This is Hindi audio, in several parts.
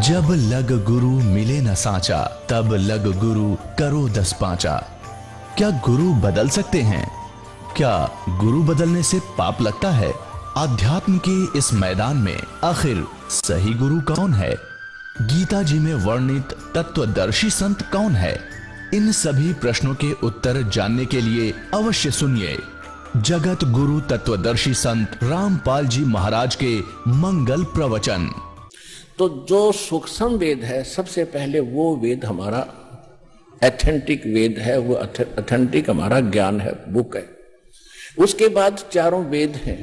जब लग गुरु मिले न साचा, तब लग गुरु करो 10 पांचा। क्या गुरु बदल सकते हैं? क्या गुरु बदलने से पाप लगता है? अध्यात्म के इस मैदान में आखिर सही गुरु कौन है? गीता जी में वर्णित तत्वदर्शी संत कौन है? इन सभी प्रश्नों के उत्तर जानने के लिए अवश्य सुनिए जगत गुरु तत्वदर्शी संत रामपाल जी महाराज के मंगल प्रवचन। तो जो सूक्ष्म वेद है, सबसे पहले वो वेद हमारा एथेंटिक वेद है, वो एथेंटिक हमारा ज्ञान है, बुक है। उसके बाद चारों वेद हैं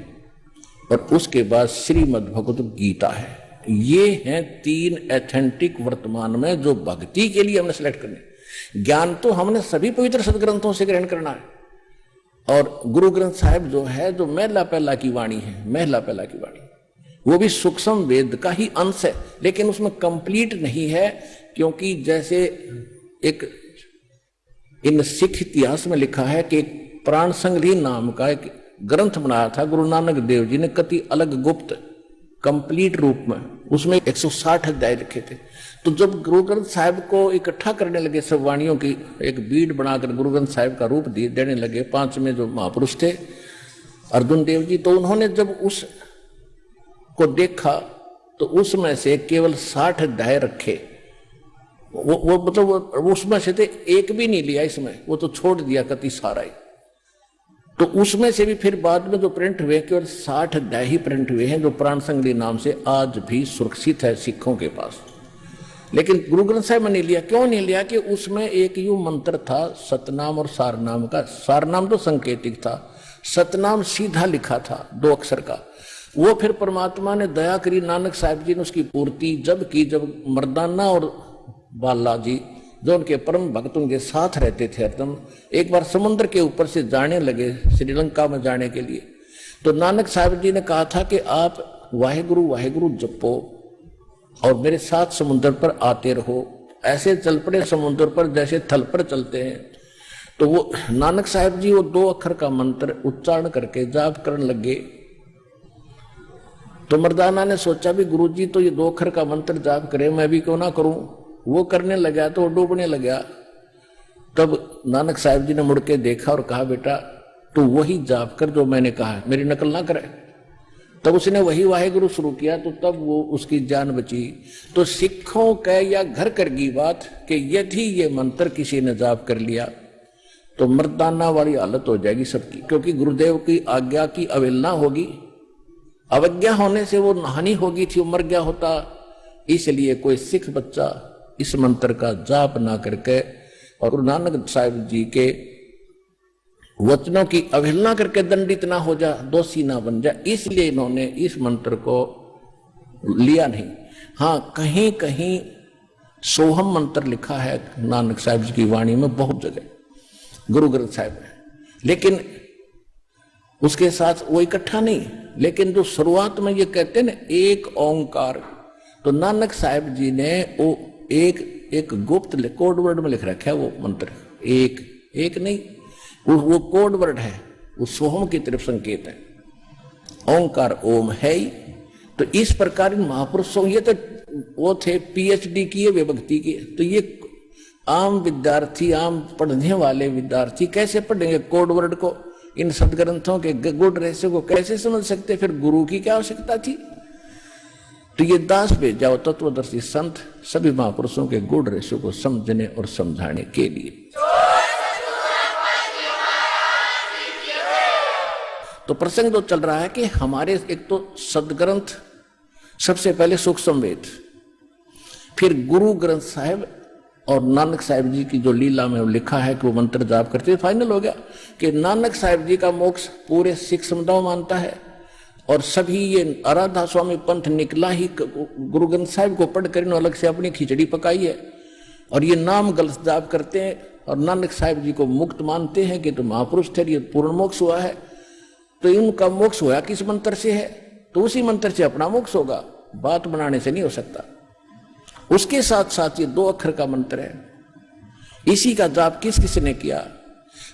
और उसके बाद श्रीमद् भगवत गीता है। ये हैं तीन एथेंटिक वर्तमान में जो भक्ति के लिए हमने सेलेक्ट करने। ज्ञान तो हमने सभी पवित्र सदग्रंथों से ग्रहण करना है, और गुरु ग्रंथ साहिब जो है, जो महला पहला की वाणी है, महला पहला की वाणी, वो भी सूक्ष्म वेद का ही अंश है, लेकिन उसमें कंप्लीट नहीं है। क्योंकि जैसे एक इन सिख इतिहास में लिखा है कि प्राण संग्रही नाम का एक ग्रंथ बनाया था गुरु नानक देव जी ने, कति अलग गुप्त कंप्लीट रूप में। उसमें 160 अध्याय लिखे थे। तो जब गुरु ग्रंथ साहिब को इकट्ठा करने लगे, सब वाणियों की एक बीड़ बनाकर गुरु ग्रंथ साहिब का रूप देने लगे, 5 में जो महापुरुष थे अर्जुन देव जी, तो उन्होंने जब उस को देखा तो उसमें से केवल 60 अध्याय रखे। वो मतलब उसमें से थे, एक भी नहीं लिया इसमें, वो तो छोड़ दिया कति सारा ही। तो उसमें से भी फिर बाद में जो प्रिंट हुए, केवल 60 अध्याय ही प्रिंट हुए हैं, जो प्राण संग्रही नाम से आज भी सुरक्षित है सिखों के पास। लेकिन गुरु ग्रंथ साहिब में नहीं लिया। क्यों नहीं लिया? कि उसमें एक यू मंत्र था सतनाम और सारनाम का। सारनाम तो संकेतिक था, सतनाम सीधा लिखा था 2 अक्षर का। वो फिर परमात्मा ने दया करी, नानक साहिब जी ने उसकी पूर्ति जब की, जब मर्दाना और बाला जी जो उनके परम भक्त उनके साथ रहते थे हरदम, एक बार समुद्र के ऊपर से जाने लगे श्रीलंका में जाने के लिए, तो नानक साहिब जी ने कहा था कि आप वाहेगुरु वाहेगुरु जपो और मेरे साथ समुद्र पर आते रहो। ऐसे चल पड़े समुद्र पर जैसे थल पर चलते हैं। तो वो नानक साहिब जी वो 2 अक्षर का मंत्र उच्चारण करके जाप करने लगे। तो मर्दाना ने सोचा भी गुरुजी तो ये 2 अक्षर का मंत्र जाप करे, मैं भी क्यों ना करूं। वो करने लगा तो वो डूबने लगा। तब नानक साहिब जी ने मुड़ के देखा और कहा, बेटा तू वही जाप कर जो मैंने कहा, मेरी नकल ना करे। तब उसने वही वाहेगुरु शुरू किया, तो तब वो उसकी जान बची। तो सिखों का या घर कर की बात कि यदि ये मंत्र किसी ने जाप कर लिया तो मर्दाना वाली हालत हो जाएगी सबकी। क्योंकि गुरुदेव की आज्ञा की अवहेलना होगी, अवज्ञा होने से वो हानि होगी थी, वो मर गया होता। इसलिए कोई सिख बच्चा इस मंत्र का जाप ना करके और गुरु नानक साहिब जी के वचनों की अवहेलना करके दंडित ना हो जा, दोषी ना बन जा, इसलिए इन्होंने इस मंत्र को लिया नहीं। हाँ, कहीं कहीं सोहम मंत्र लिखा है नानक साहिब जी की वाणी में, बहुत जगह गुरु ग्रंथ साहिब में, लेकिन उसके साथ वो इकट्ठा नहीं। लेकिन जो शुरुआत में ये कहते हैं ना एक ओंकार, तो नानक साहिब जी ने वो एक गुप्त कोड वर्ड में लिख रखा है वो मंत्र। एक नहीं, वो कोड वर्ड है, वो सोहम की तरफ संकेत है। ओंकार ओम है ही। तो इस प्रकार इन महापुरुषों, ये तो वो थे PhD किए वे भक्ति के, तो ये आम विद्यार्थी, आम पढ़ने वाले विद्यार्थी कैसे पढ़ेंगे कोड वर्ड को? इन सदग्रंथों के गुड रहस्य को कैसे समझ सकते? फिर गुरु की क्या आवश्यकता थी? तो ये दास भेज जाओ तत्वदर्शी संत सभी महापुरुषों के गुड रहस्य को समझने और समझाने के लिए। तो प्रसंग तो चल रहा है कि हमारे एक तो सदग्रंथ, सबसे पहले सूक्ष्म वेद, फिर गुरु ग्रंथ साहिब और नानक साहिब जी की जो लीला में लिखा है कि वो मंत्र जाप करते, फाइनल हो गया कि नानक साहिब जी का मोक्ष पूरे सिख समुदाय मानता है। और सभी ये आराधा स्वामी पंथ निकला ही गुरु ग्रंथ साहिब को पढ़कर इन्होंने अलग से अपनी खिचड़ी पकाई है। और ये नाम गलत जाप करते हैं और नानक साहिब जी को मुक्त मानते हैं कि तो महापुरुष थे, ये पूर्ण मोक्ष हुआ है। तो इनका मोक्ष हुआ किस मंत्र से है? तो उसी मंत्र से अपना मोक्ष होगा, बात बनाने से नहीं हो सकता। उसके साथ साथ ये 2 अक्षर का मंत्र है, इसी का जाप किस किस ने किया?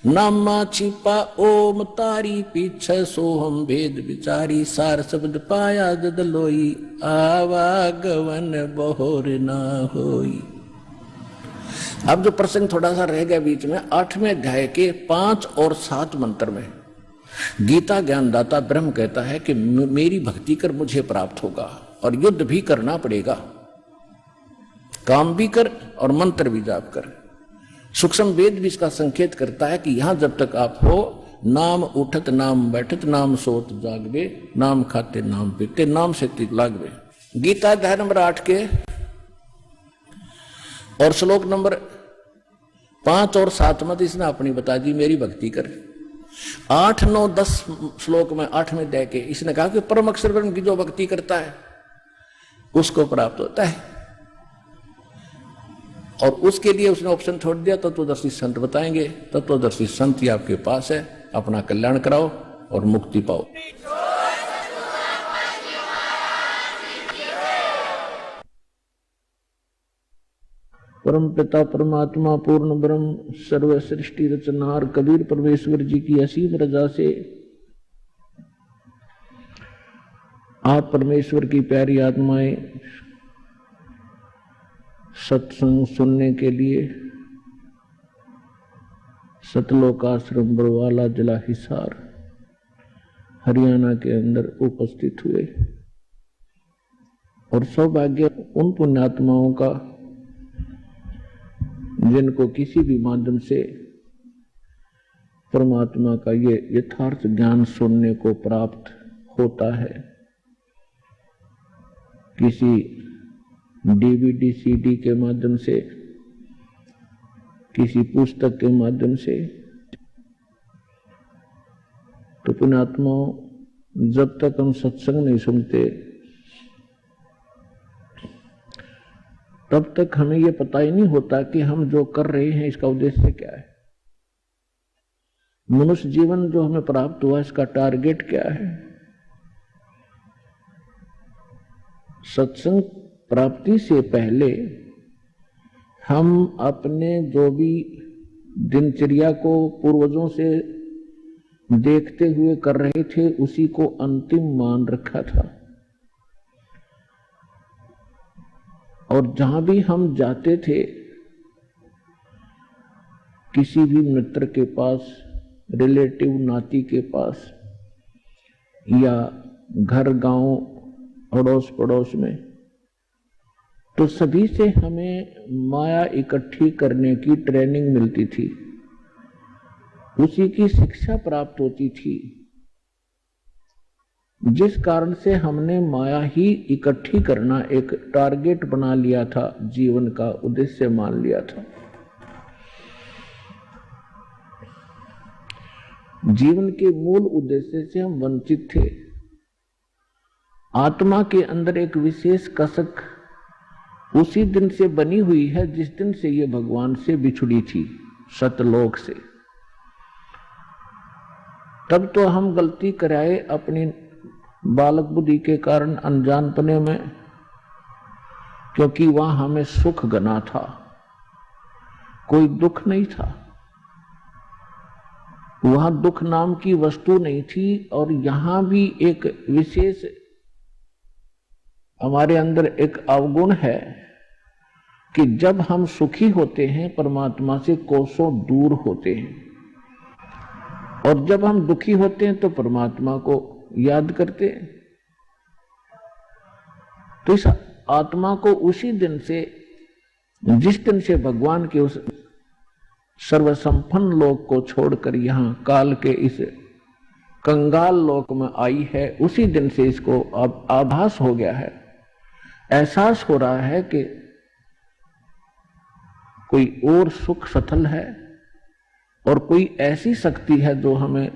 नामा छिपा ओम तारी पीछे सोहम भेद विचारी सार शब्द पाया जद लोई आवागवन बहोर ना होई। अब जो प्रसंग थोड़ा सा रह गया बीच में, 8वें अध्याय के 5 और 7 मंत्र में गीता ज्ञानदाता ब्रह्म कहता है कि मेरी भक्ति कर मुझे प्राप्त होगा और युद्ध भी करना पड़ेगा, काम भी कर और मंत्र भी जाप कर। सूक्ष्म वेद भी इसका संकेत करता है कि यहां जब तक आप हो, नाम उठत नाम बैठत नाम सोत जागवे, नाम खाते नाम पीते नाम से तिक लागवे। गीता अध्याय नंबर 8 के और श्लोक नंबर 5 और 7 में इसने अपनी बता दी मेरी भक्ति कर। 8, 9, 10 श्लोक में 8वें अध्याय के इसने कहा कि परम अक्षर ब्रह्म की जो भक्ति करता है उसको प्राप्त होता है, और उसके लिए उसने ऑप्शन छोड़ दिया तत्वदर्शी संत बताएंगे। तत्वदर्शी संत ही आपके पास है, अपना कल्याण कराओ और मुक्ति पाओ। परम पिता परमात्मा पूर्ण ब्रह्म सर्व सृष्टि रचनार कबीर परमेश्वर जी की असीम रजा से आप परमेश्वर की प्यारी आत्माएं सत्संग सुनने के लिए सतलोक आश्रम बरवाला जिला हिसार हरियाणा के अंदर उपस्थित हुए, और सौभाग्य उन पुण्यात्माओं का जिनको किसी भी माध्यम से परमात्मा का ये यथार्थ ज्ञान सुनने को प्राप्त होता है, किसी डीवीडी सीडी के माध्यम से, किसी पुस्तक के माध्यम से, तो पुण्यात्माओं जब तक हम सत्संग नहीं सुनते तब तक हमें यह पता ही नहीं होता कि हम जो कर रहे हैं इसका उद्देश्य क्या है। मनुष्य जीवन जो हमें प्राप्त हुआ इसका टारगेट क्या है। सत्संग प्राप्ति से पहले हम अपने जो भी दिनचर्या को पूर्वजों से देखते हुए कर रहे थे उसी को अंतिम मान रखा था, और जहां भी हम जाते थे किसी भी मित्र के पास, रिलेटिव नाती के पास या घर गांव अड़ोस पड़ोस में, तो सभी से हमें माया इकट्ठी करने की ट्रेनिंग मिलती थी, उसी की शिक्षा प्राप्त होती थी, जिस कारण से हमने माया ही इकट्ठी करना एक टारगेट बना लिया था, जीवन का उद्देश्य मान लिया था। जीवन के मूल उद्देश्य से हम वंचित थे। आत्मा के अंदर एक विशेष कसक उसी दिन से बनी हुई है जिस दिन से ये भगवान से बिछुड़ी थी, सतलोक से। तब तो हम गलती कराए अपनी बालक बुद्धि के कारण, अनजानपने में, क्योंकि वहां हमें सुख गना था, कोई दुख नहीं था, वहां दुख नाम की वस्तु नहीं थी। और यहां भी एक विशेष हमारे अंदर एक अवगुण है कि जब हम सुखी होते हैं परमात्मा से कोसों दूर होते हैं, और जब हम दुखी होते हैं तो परमात्मा को याद करते हैं। तो इस आत्मा को उसी दिन से, जिस दिन से भगवान के उस सर्वसंपन्न लोक को छोड़कर यहां काल के इस कंगाल लोक में आई है, उसी दिन से इसको अब आभास हो गया है, एहसास हो रहा है कि कोई और सुख सथल है और कोई ऐसी शक्ति है जो हमें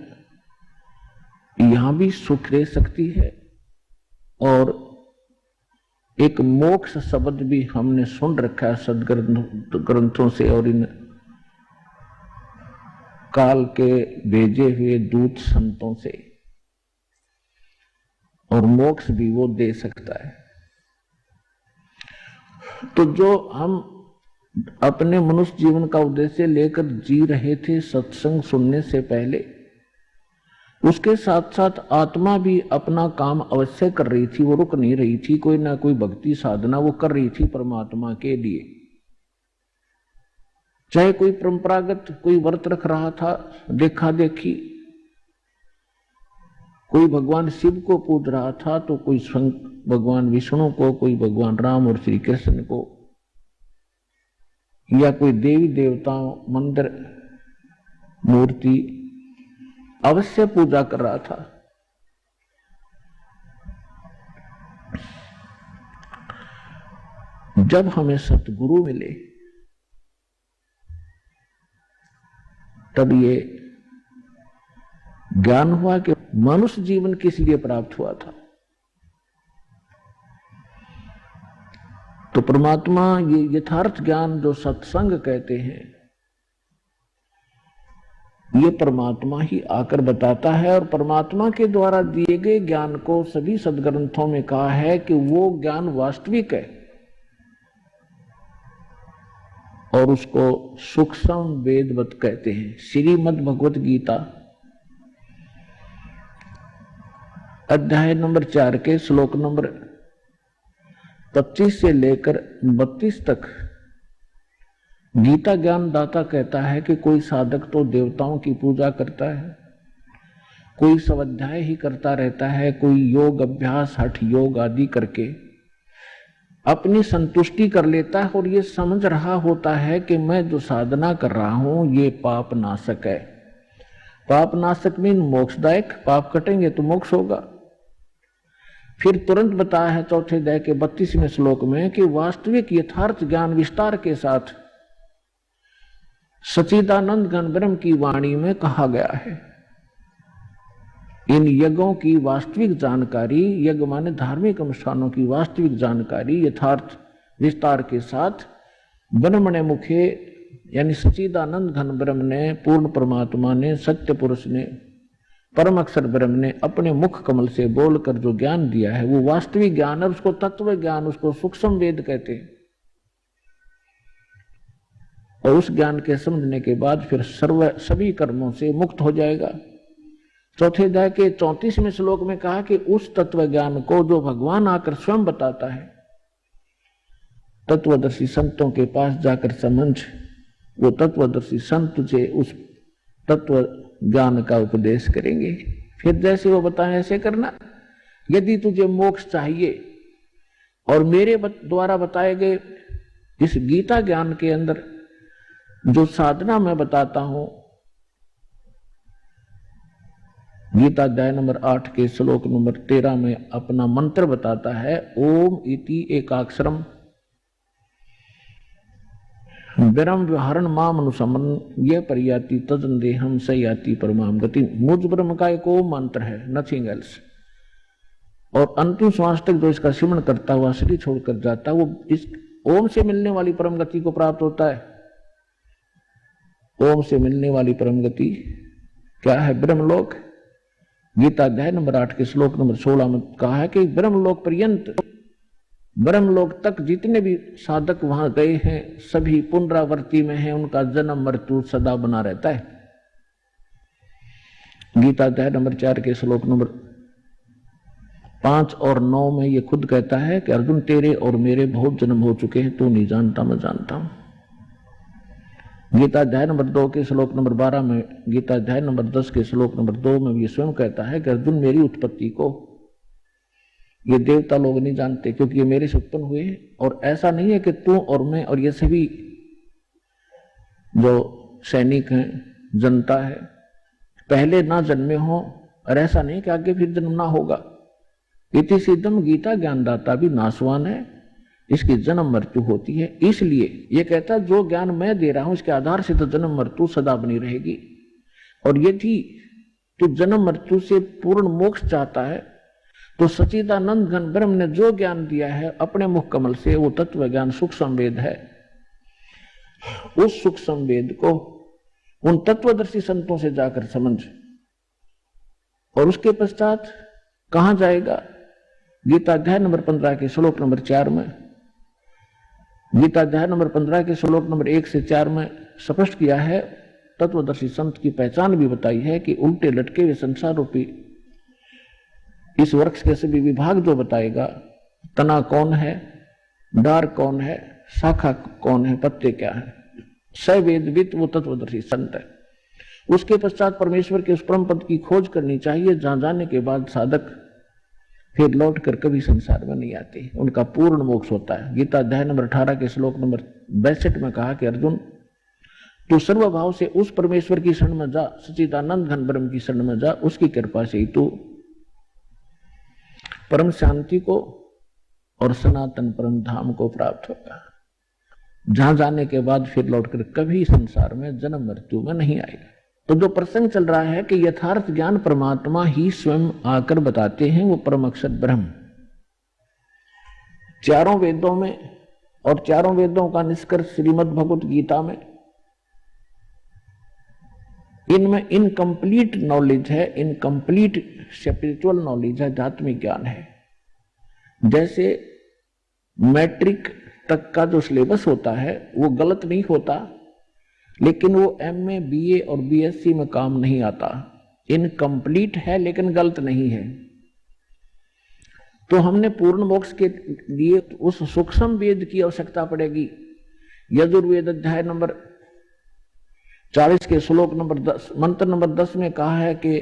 यहां भी सुख दे सकती है। और एक मोक्ष शब्द भी हमने सुन रखा है सदग्रंथों से और इन काल के भेजे हुए दूत संतों से, और मोक्ष भी वो दे सकता है। तो जो हम अपने मनुष्य जीवन का उद्देश्य लेकर जी रहे थे सत्संग सुनने से पहले। उसके साथ साथ आत्मा भी अपना काम अवश्य कर रही थी, वो रुक नहीं रही थी, कोई ना कोई भक्ति साधना वो कर रही थी परमात्मा के लिए। चाहे कोई परंपरागत कोई व्रत रख रहा था, देखा देखी, कोई भगवान शिव को पूज रहा था तो कोई भगवान विष्णु को, कोई भगवान राम और श्री कृष्ण को, या कोई देवी देवताओं मंदिर मूर्ति अवश्य पूजा कर रहा था। जब हमें सतगुरु मिले तब ये ज्ञान हुआ कि मनुष्य जीवन किस लिए प्राप्त हुआ था। तो परमात्मा ये यथार्थ ज्ञान जो सत्संग कहते हैं, ये परमात्मा ही आकर बताता है। और परमात्मा के द्वारा दिए गए ज्ञान को सभी सदग्रंथों में कहा है कि वो ज्ञान वास्तविक है और उसको सूक्ष्म वेदवत कहते हैं। श्रीमद् भगवत गीता अध्याय नंबर 4 के श्लोक नंबर 25 से लेकर 32 तक गीता ज्ञान दाता कहता है कि कोई साधक तो देवताओं की पूजा करता है, कोई स्वाध्याय ही करता रहता है, कोई योग अभ्यास हठ योग आदि करके अपनी संतुष्टि कर लेता है और ये समझ रहा होता है कि मैं जो साधना कर रहा हूं ये पाप नाशक है। पाप नाशक मीन मोक्षदायक, पाप कटेंगे तो मोक्ष होगा। फिर तुरंत बताया है चौथे अध्याय के 32वें श्लोक में कि वास्तविक यथार्थ ज्ञान विस्तार के साथ सच्चिदानंद घन ब्रह्म की वाणी में कहा गया है। इन यज्ञों की वास्तविक जानकारी, यज्ञ माने धार्मिक अनुष्ठानों की वास्तविक जानकारी यथार्थ विस्तार के साथ ब्रह्मणे मुखे यानी सच्चिदानंद घन ब्रह्म ने, पूर्ण परमात्मा ने, सत्य पुरुष ने, परम अक्षर ब्रह्म ने अपने मुख कमल से बोलकर जो ज्ञान दिया है वो वास्तविक ज्ञान है। उसको तत्व ज्ञान, उसको सूक्ष्म वेद कहते हैं। और उस ज्ञान के समझने के बाद फिर सभी कर्मों से मुक्त हो जाएगा। चौथे अध्याय के 34वें श्लोक में कहा कि उस तत्व ज्ञान को जो भगवान आकर स्वयं बताता है, तत्वदर्शी संतों के पास जाकर समझ, वो तत्वदर्शी संत तुझे उस तत्व ज्ञान का उपदेश करेंगे। फिर जैसे वो बताएं ऐसे करना। यदि तुझे मोक्ष चाहिए और मेरे द्वारा बताए गए इस गीता ज्ञान के अंदर जो साधना मैं बताता हूं, गीता अध्याय नंबर 8 के श्लोक नंबर 13 में अपना मंत्र बताता है, ओम इति एकाक्षरम ब्रह्म व्यवहारण माम अनुसमन ये परियाति तजन देहम स याति परमाम गति। मुझ ब्रह्म का एक ओम मंत्र है, नथिंग एल्स। और अंतिम श्वास तक जो इसका सिमरण करता हुआ शरीर छोड़कर जाता है वो इस ओम से मिलने वाली परम गति को प्राप्त होता है। ओम से मिलने वाली परम गति क्या है? ब्रह्मलोक। गीता अध्याय नंबर 8 के श्लोक नंबर 16 में कहा है कि ब्रह्मलोक पर्यंत, ब्रह्मलोक तक जितने भी साधक वहां गए हैं सभी पुनरावृत्ति में हैं, उनका जन्म मृत्यु सदा बना रहता है। गीता अध्याय नंबर 4 के श्लोक नंबर 5 और 9 में ये खुद कहता है कि अर्जुन तेरे और मेरे बहुत जन्म हो चुके हैं, तू नहीं जानता मैं जानता हूं। गीता अध्याय नंबर 2 के श्लोक नंबर 12 में, गीता अध्याय नंबर 10 के श्लोक नंबर 2 में ये स्वयं कहता है कि अर्जुन मेरी उत्पत्ति को ये देवता लोग नहीं जानते क्योंकि ये मेरे से उत्पन्न हुए हैं। और ऐसा नहीं है कि तू और मैं और ये सभी जो सैनिक हैं, जनता है, पहले ना जन्मे हो, और ऐसा नहीं कि आगे फिर जन्म ना होगा। इति सिद्धम गीता ज्ञानदाता भी नाशवान है, इसकी जन्म मृत्यु होती है। इसलिए ये कहता है जो ज्ञान मैं दे रहा हूं इसके आधार से तो जन्म मृत्यु सदा बनी रहेगी। और यदि तू जन्म मृत्यु से पूर्ण मोक्ष चाहता है तो सच्चिदानंद घन ब्रह्म ने जो ज्ञान दिया है अपने मुख कमल से, वो तत्व ज्ञान सूक्ष्म वेद है। उस सूक्ष्म वेद को उन तत्वदर्शी संतों से जाकर समझ। और उसके पश्चात कहां जाएगा? गीता अध्याय नंबर 15 के श्लोक नंबर 4 में गीता अध्याय नंबर 15 के श्लोक नंबर 1 से 4 में स्पष्ट किया है, तत्वदर्शी संत की पहचान भी बताई है कि उल्टे लटके हुए संसार रूपी इस वृक्ष के सभी विभाग जो बताएगा, तना कौन है, डार कौन है, शाखा कौन है, पत्ते क्या है, सवेदवित वो तत्वदर्शी संत है। उसके पश्चात परमेश्वर के उस परम पद की खोज करनी चाहिए, जहां जाने के बाद साधक फिर लौट कर कभी संसार में नहीं आती, उनका पूर्ण मोक्ष होता है। गीता अध्याय नंबर 18 के श्लोक नंबर 62 में कहा कि अर्जुन, तू सर्वभाव से उस परमेश्वर की शरण में जा, सच्चिदानंद घन ब्रह्म की शरण में जा, उसकी कृपा से ही तू परम शांति को और सनातन परम धाम को प्राप्त होगा, जहां जाने के बाद फिर लौटकर कभी संसार में जन्म मृत्यु में नहीं आएगा। तो जो प्रसंग चल रहा है कि यथार्थ ज्ञान परमात्मा ही स्वयं आकर बताते हैं, वो परम अक्षर ब्रह्म चारों वेदों में, और चारों वेदों का निष्कर्ष श्रीमद् भगवत गीता में, इनमें इनकम्प्लीट नॉलेज है, इनकम्प्लीट स्पिरिचुअल नॉलेज है, आध्यात्मिक ज्ञान है। जैसे मैट्रिक तक का जो सिलेबस होता है वो गलत नहीं होता, लेकिन वो एमए, बीए और बीएससी में काम नहीं आता। इनकम्प्लीट है लेकिन गलत नहीं है। तो हमने पूर्ण मोक्ष के लिए उस सूक्ष्म वेद की आवश्यकता पड़ेगी। यजुर्वेद अध्याय नंबर 40 के श्लोक नंबर 10, मंत्र नंबर 10 में कहा है कि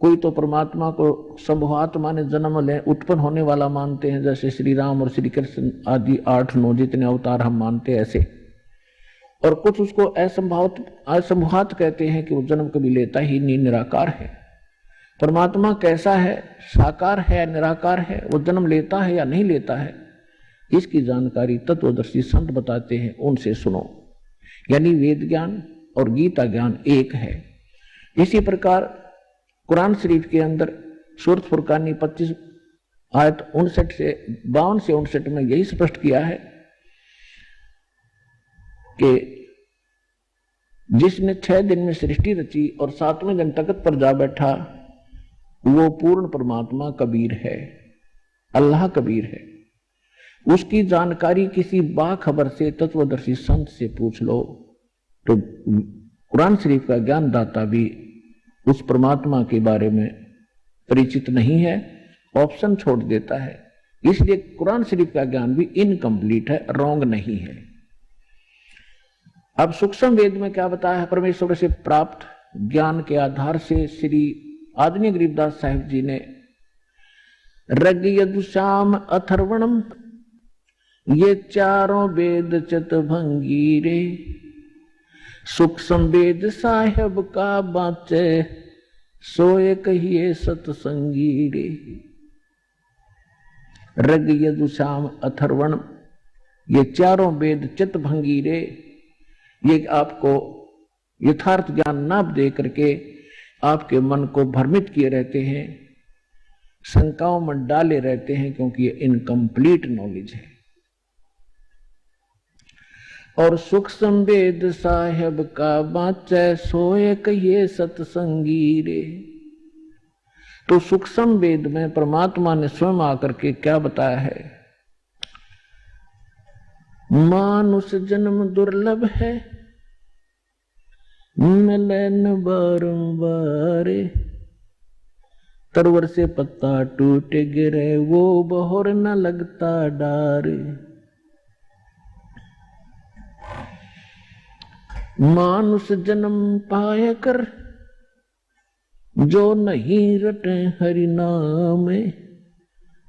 कोई तो परमात्मा को संभवात माने जन्म ले उत्पन्न होने वाला मानते हैं, जैसे श्री राम और श्री कृष्ण आदि 8-9 जितने अवतार हम मानते हैं ऐसे, और कुछ उसको असंभवात कहते हैं कि वो जन्म कभी लेता ही नहीं, निराकार है। परमात्मा कैसा है, साकार है या निराकार है, वो जन्म लेता है या नहीं लेता है, इसकी जानकारी तत्वदर्शी संत बताते हैं, उनसे सुनो। यानी वेद ज्ञान और गीता ज्ञान एक है। इसी प्रकार कुरान शरीफ के अंदर सूरत फुरकानी 25 आयत 59 से 59 में यही स्पष्ट किया है कि जिसने 6 दिन में सृष्टि रची और 7वें दिन तख्त पर जा बैठा, वो पूर्ण परमात्मा कबीर है, अल्लाह कबीर है। उसकी जानकारी किसी बाखबर से, तत्वदर्शी संत से पूछ लो। तो कुरान शरीफ का ज्ञान दाता भी उस परमात्मा के बारे में परिचित नहीं है, ऑप्शन छोड़ देता है। इसलिए कुरान शरीफ का ज्ञान भी इनकम्प्लीट है, रॉन्ग नहीं है। अब सूक्ष्म वेद में क्या बताया है, परमेश्वर से प्राप्त ज्ञान के आधार से श्री आदरणीय गरीबदास साहिब जी ने ऋग यजुर्साम अथर्वणम, ये चारों वेद चतुर्भंगी रे, सूक्ष्म वेद साहेब का बाचे, सोए कहिए सतसंगी रे। ऋग यजुर्साम अथर्वण, ये चारों वेद चित्तभंगी रे, ये आपको यथार्थ ज्ञान ना दे करके आपके मन को भ्रमित किए रहते हैं, शंकाओं में डाले रहते हैं, क्योंकि ये इनकम्प्लीट नॉलेज है। और सूक्ष्म वेद साहेब का बाचे, सोए कहिए सतसंगी रे। तो सूक्ष्म वेद में परमात्मा ने स्वयं आकर के क्या बताया है, मानुष जन्म दुर्लभ है, मिले न बारंबार, तरवर से पत्ता टूट गिरे, वो बहोर न लगता डार। मानुष जन्म पाए कर, जो नहीं रटे हरि नाम,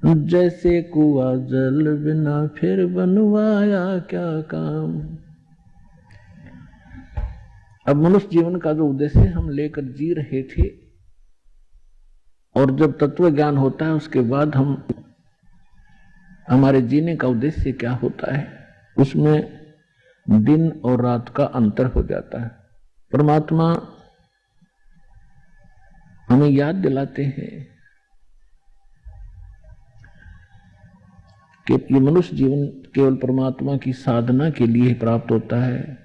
जैसे कुआ जल बिना फिर बनवाया क्या काम। अब मनुष्य जीवन का जो उद्देश्य हम लेकर जी रहे थे, और जब तत्व ज्ञान होता है उसके बाद हम हमारे जीने का उद्देश्य क्या होता है, उसमें दिन और रात का अंतर हो जाता है। परमात्मा हमें याद दिलाते हैं कि ये मनुष्य जीवन केवल परमात्मा की साधना के लिए प्राप्त होता है,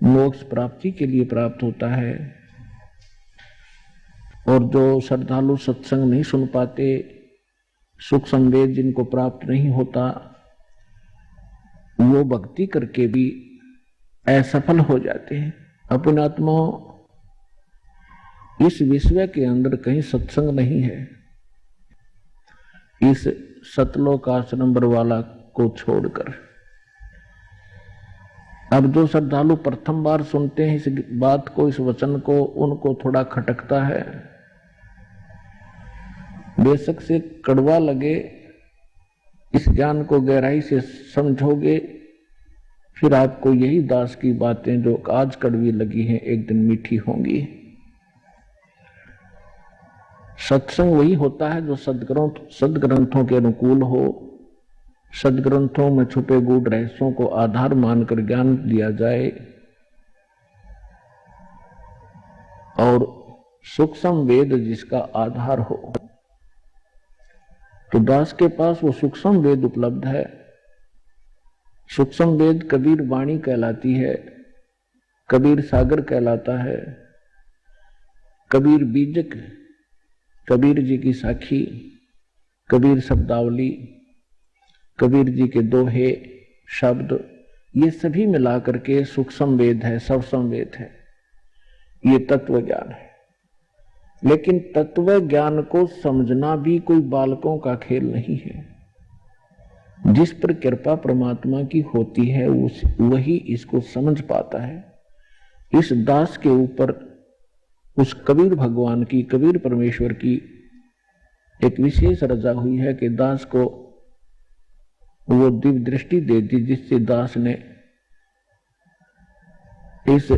मोक्ष प्राप्ति के लिए प्राप्त होता है। और जो श्रद्धालु सत्संग नहीं सुन पाते, सुख संवेद जिनको प्राप्त नहीं होता, वो भक्ति करके भी असफल हो जाते हैं। अपने आत्मा इस विश्व के अंदर कहीं सत्संग नहीं है। इस सतलोक आश्रम बरवाला को छोड़कर अब जो श्रद्धालु प्रथम बार सुनते हैं इस बात को, इस वचन को, उनको थोड़ा खटकता है, बेशक से कड़वा लगे। इस ज्ञान को गहराई से समझोगे, फिर आपको यही दास की बातें जो आज कड़वी लगी हैं एक दिन मीठी होंगी। सत्संग वही होता है जो सदग्रंथों के अनुकूल हो, सदग्रंथों में छुपे गूढ़ रहस्यों को आधार मानकर ज्ञान दिया जाए और सूक्ष्म वेद जिसका आधार हो। तो दास के पास वो सूक्ष्म वेद उपलब्ध है। सूक्ष्म वेद कबीर वाणी कहलाती है, कबीर सागर कहलाता है, कबीर बीजक, कबीर जी की साखी, कबीर शब्दावली, कबीर जी के दोहे शब्द, ये सभी मिलाकर के सूक्ष्म वेद है, सूक्ष्म वेद है। ये तत्व ज्ञान है। लेकिन तत्व ज्ञान को समझना भी कोई बालकों का खेल नहीं है। जिस पर कृपा परमात्मा की होती है वही इसको समझ पाता है। इस दास के ऊपर उस कबीर भगवान की, कबीर परमेश्वर की एक विशेष रजा हुई है कि दास को वो दिव्य दृष्टि दे दी जिससे दास ने इस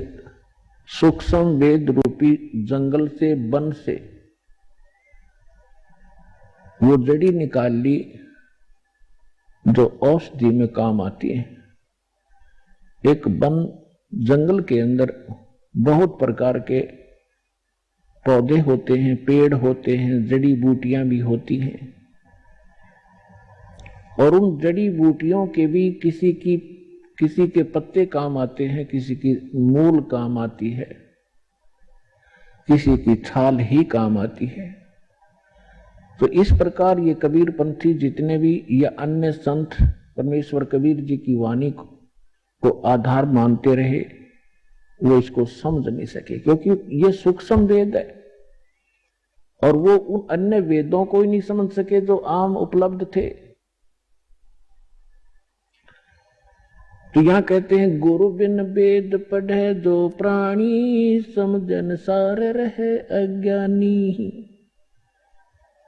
सूक्ष्म वेद रूपी जंगल से, वन से वो जड़ी निकाल ली जो औषधि में काम आती है। एक वन जंगल के अंदर बहुत प्रकार के पौधे होते हैं, पेड़ होते हैं, जड़ी बूटियां भी होती हैं और उन जड़ी बूटियों के भी किसी के पत्ते काम आते हैं, किसी की मूल काम आती है, किसी की छाल ही काम आती है। तो इस प्रकार ये कबीर पंथी जितने भी या अन्य संत परमेश्वर कबीर जी की वाणी को आधार मानते रहे, वो इसको समझ नहीं सके क्योंकि ये सूक्ष्म वेद है और वो उन अन्य वेदों को ही नहीं समझ सके जो आम उपलब्ध थे। तो यहां कहते हैं गुरु बिन वेद पढ़े जो प्राणी, समझन सार रहे अज्ञानी।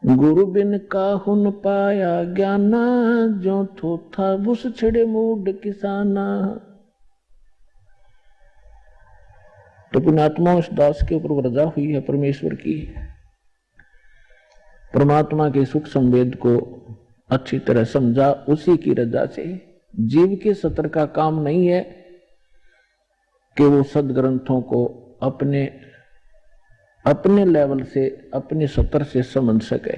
गुरु बिन काहुन पाया ज्ञाना, जो थोथा बुस छिड़े मूड किसाना। तो पुण्यात्मा उस दास के ऊपर वर्जा हुई है परमेश्वर की। परमात्मा के सूक्ष्म वेद को अच्छी तरह समझा, उसी की रजा से। जीव के सत्र का काम नहीं है कि वो सदग्रंथों को अपने लेवल से, अपने सत्र से समझ सके।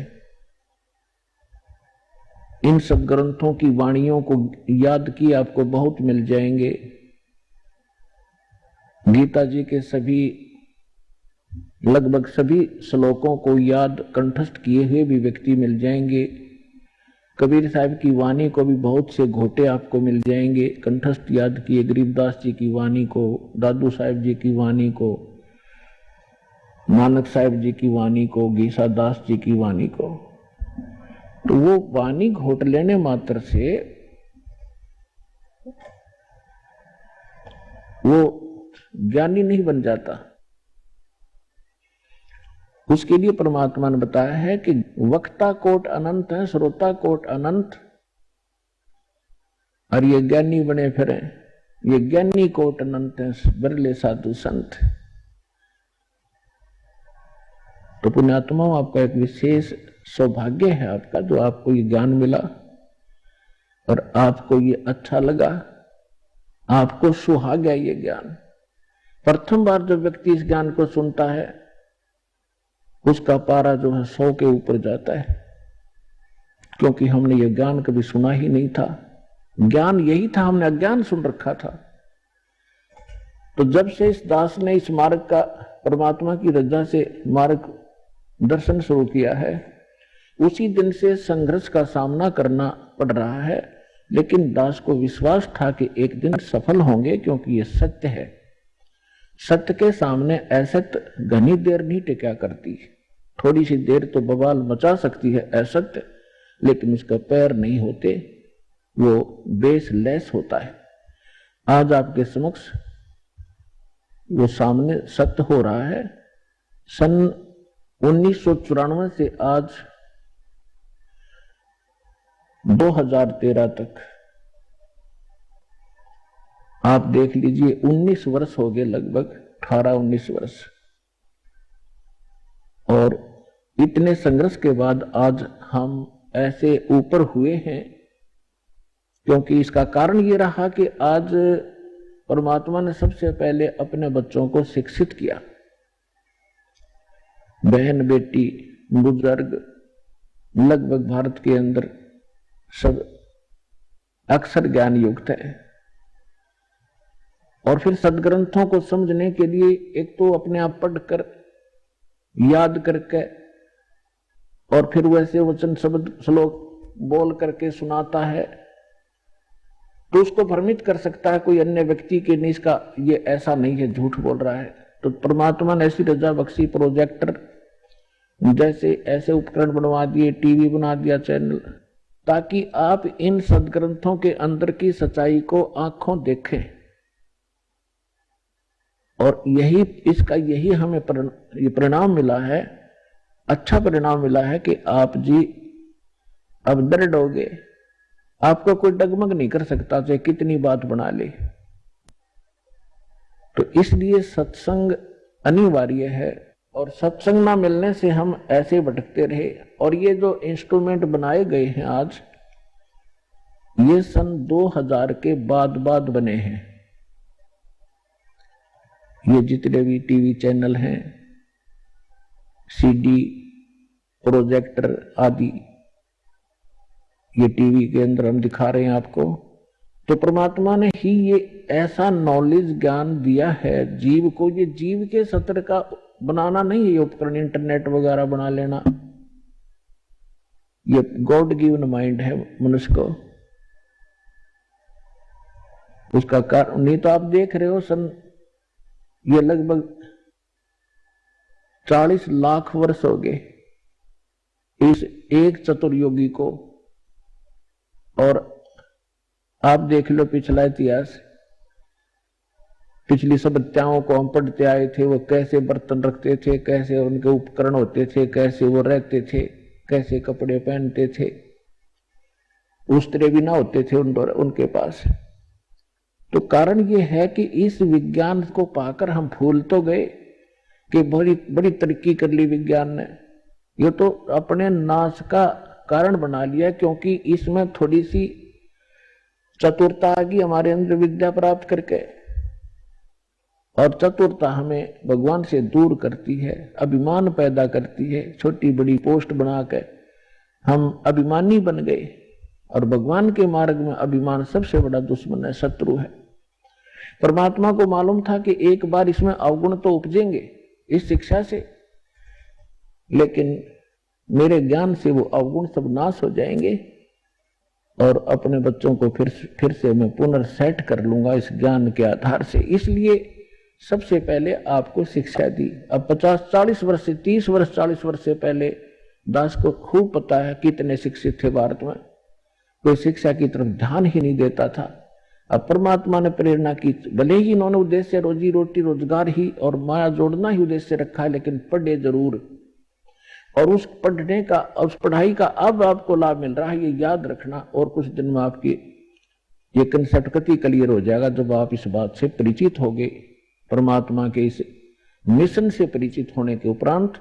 इन सदग्रंथों की वाणियों को याद किए आपको बहुत मिल जाएंगे। गीता जी के लगभग सभी श्लोकों को याद कंठस्थ किए हुए भी व्यक्ति मिल जाएंगे। कबीर साहब की वाणी को भी बहुत से घोटे आपको मिल जाएंगे कंठस्थ याद किए। गरीबदास जी की वाणी को, दादू साहब जी की वाणी को, नानक साहब जी की वाणी को, गीसा दास जी की वाणी को। तो वो वाणी घोट लेने मात्र से वो ज्ञानी नहीं बन जाता। उसके लिए परमात्मा ने बताया है कि वक्ता कोट अनंत है, श्रोता कोट अनंत, और ये ज्ञानी बने फिरे। ये ज्ञानी कोट अनंत है, बिरले साधु संत। तो पुण्यात्मा आपका एक विशेष सौभाग्य है आपका, जो आपको ये ज्ञान मिला और आपको ये अच्छा लगा, आपको सुहागा ये ज्ञान। प्रथम बार जब व्यक्ति इस ज्ञान को सुनता है उसका पारा जो है 100 के ऊपर जाता है, क्योंकि हमने ये ज्ञान कभी सुना ही नहीं था। ज्ञान यही था, हमने अज्ञान सुन रखा था। तो जब से इस दास ने इस मार्ग का, परमात्मा की रजा से मार्ग दर्शन शुरू किया है, उसी दिन से संघर्ष का सामना करना पड़ रहा है। लेकिन दास को विश्वास था कि एक दिन सफल होंगे, क्योंकि ये सत्य है। सत्य के सामने असत्य घनी देर नहीं टिका करती, थोड़ी सी देर तो बवाल मचा सकती है असत्य, लेकिन उसका पैर नहीं होते, वो बेसलेस होता है। आज आपके समक्ष वो सामने सत्य हो रहा है। सन 1994 से आज 2013 तक आप देख लीजिए, 19 वर्ष हो गए, लगभग 18-19 वर्ष। और इतने संघर्ष के बाद आज हम ऐसे ऊपर हुए हैं, क्योंकि इसका कारण ये रहा कि आज परमात्मा ने सबसे पहले अपने बच्चों को शिक्षित किया। बहन बेटी बुजुर्ग लगभग भारत के अंदर सब अक्षर ज्ञान युक्त है। और फिर सदग्रंथों को समझने के लिए एक तो अपने आप पढ़कर याद करके और फिर वैसे वचन शब्द श्लोक बोल करके सुनाता है, तो उसको भ्रमित कर सकता है कोई अन्य व्यक्ति के नहीं, इसका ये ऐसा नहीं है, झूठ बोल रहा है। तो परमात्मा ने ऐसी रजा बख्शी, प्रोजेक्टर जैसे ऐसे उपकरण बनवा दिए, टीवी बना दिया, चैनल, ताकि आप इन सदग्रंथों के अंदर की सच्चाई को आंखों देखें। और यही हमें परिणाम मिला है, अच्छा परिणाम मिला है कि आप जी अब दृढ़ हो गए, आपको कोई डगमग नहीं कर सकता, चाहे कितनी बात बना ले। तो इसलिए सत्संग अनिवार्य है, और सत्संग ना मिलने से हम ऐसे भटकते रहे। और ये जो इंस्ट्रूमेंट बनाए गए हैं आज, ये सन 2000 के बाद बने हैं। ये जितने भी टीवी चैनल हैं, सीडी, प्रोजेक्टर आदि, ये टीवी के अंदर हम दिखा रहे हैं आपको, तो परमात्मा ने ही ये ऐसा नॉलेज ज्ञान दिया है जीव को। ये जीव के सत्र का बनाना नहीं है ये उपकरण, इंटरनेट वगैरह बना लेना, ये गॉड गिवन माइंड है मनुष्य को। उसका कारण नहीं तो आप देख रहे हो, ये लगभग 40 लाख वर्ष हो गए इस एक चतुर्योगी को। और आप देख लो पिछला इतिहास, पिछली सभ्यताओं को हम पढ़ते आए थे, वो कैसे बर्तन रखते थे, कैसे उनके उपकरण होते थे, कैसे वो रहते थे, कैसे कपड़े पहनते थे, उस्त्रे भी ना होते थे उनके पास। तो कारण ये है कि इस विज्ञान को पाकर हम भूल तो गए कि बड़ी बड़ी तरक्की कर ली विज्ञान ने, ये तो अपने नाश का कारण बना लिया, क्योंकि इसमें थोड़ी सी चतुरता आ गई हमारे अंदर विद्या प्राप्त करके। और चतुरता हमें भगवान से दूर करती है, अभिमान पैदा करती है। छोटी बड़ी पोस्ट बनाकर हम अभिमानी बन गए, और भगवान के मार्ग में अभिमान सबसे बड़ा दुश्मन है, शत्रु है। परमात्मा को मालूम था कि एक बार इसमें अवगुण तो उपजेंगे इस शिक्षा से, लेकिन मेरे ज्ञान से वो अवगुण सब नाश हो जाएंगे, और अपने बच्चों को फिर से मैं पुनर्सेट कर लूंगा इस ज्ञान के आधार से। इसलिए सबसे पहले आपको शिक्षा दी। अब 50-40 वर्ष से 30 वर्ष 40 वर्ष से पहले दास को खूब पता है कितने शिक्षित थे भारत में, कोई शिक्षा की तरफ ध्यान ही नहीं देता था। अब परमात्मा ने प्रेरणा की, भले ही इन्होंने उद्देश्य रोजी रोटी रोजगार ही और माया जोड़ना ही उद्देश्य रखा है, लेकिन पढ़े जरूर। और उस पढ़ने का, उस पढ़ाई का अब आपको लाभ मिल रहा है, ये याद रखना। और कुछ दिन में आपकी ये कंसेप्ट कति क्लियर हो जाएगा, जब आप इस बात से परिचित होंगे, परमात्मा के इस मिशन से परिचित होने के उपरांत।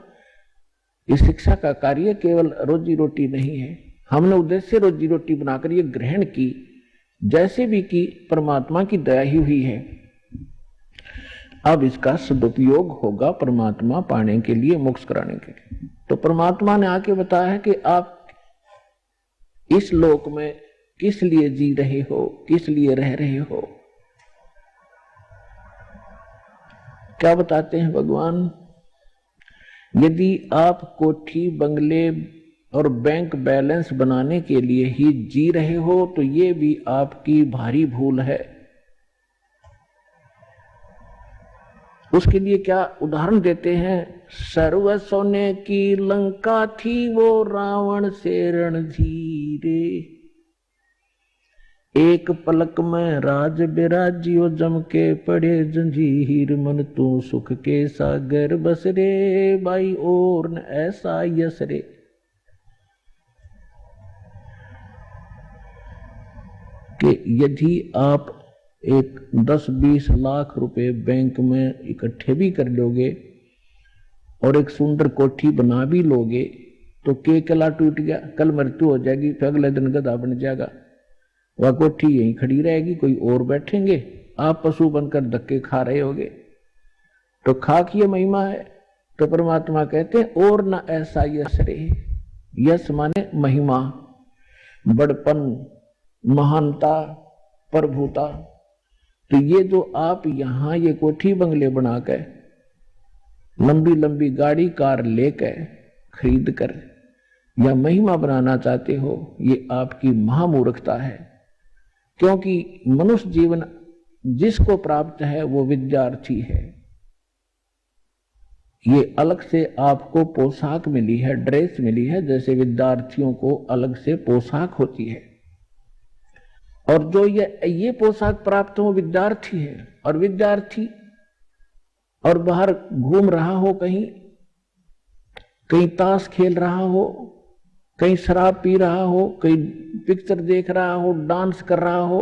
इस शिक्षा का कार्य केवल रोजी रोटी नहीं है, हमने उद्देश्य रोजी रोटी बनाकर ये ग्रहण की, जैसे भी की परमात्मा की दया ही हुई है। अब इसका सदुपयोग होगा परमात्मा पाने के लिए, मोक्ष कराने के लिए। तो परमात्मा ने आके बताया है कि आप इस लोक में किस लिए जी रहे हो, किस लिए रह रहे हो। क्या बताते हैं भगवान? यदि आप कोठी, बंगले, और बैंक बैलेंस बनाने के लिए ही जी रहे हो तो ये भी आपकी भारी भूल है। उसके लिए क्या उदाहरण देते हैं, सर्व सोने की लंका थी वो रावण से रणधीरे, एक पलक में राज बिराजियो जम के पड़े जंजीर, मन तू सुख के सागर बस रे भाई और न ऐसा यस रे। कि यदि आप एक 10-20 लाख रुपए बैंक में इकट्ठे भी कर लोगे और एक सुंदर कोठी बना भी लोगे तो के कला टूट गया, कल मृत्यु हो जाएगी, फिर अगले दिन गधा बन जाएगा, वह कोठी यहीं खड़ी रहेगी, कोई और बैठेंगे, आप पशु बनकर धक्के खा रहे होगे। तो खाक ये महिमा है। तो परमात्मा कहते हैं और न ऐसा यश रे, यश माने महिमा, बड़पन, महानता, प्रभुता। तो ये जो आप यहां ये कोठी बंगले बनाकर, लंबी लंबी गाड़ी कार लेकर खरीद कर या महिमा बनाना चाहते हो, ये आपकी महामूर्खता है। क्योंकि मनुष्य जीवन जिसको प्राप्त है वो विद्यार्थी है। ये अलग से आपको पोशाक मिली है, ड्रेस मिली है, जैसे विद्यार्थियों को अलग से पोशाक होती है। और जो ये पोशाक प्राप्त हो विद्यार्थी है, और विद्यार्थी और बाहर घूम रहा हो, कहीं ताश खेल रहा हो, कहीं शराब पी रहा हो, कहीं पिक्चर देख रहा हो, डांस कर रहा हो,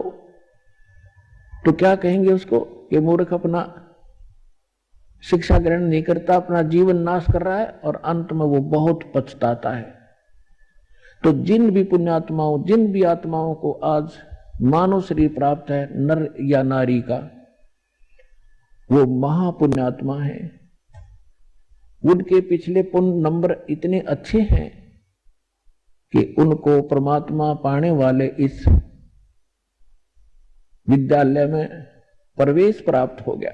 तो क्या कहेंगे उसको कि मूर्ख, अपना शिक्षा ग्रहण नहीं करता, अपना जीवन नाश कर रहा है, और अंत में वो बहुत पछताता है। तो जिन भी पुण्यात्माओं, जिन भी आत्माओं को आज मानव शरीर प्राप्त है, नर या नारी का, वो महापुण्यात्मा है। उनके पिछले पुण्य नंबर इतने अच्छे हैं कि उनको परमात्मा पाने वाले इस विद्यालय में प्रवेश प्राप्त हो गया।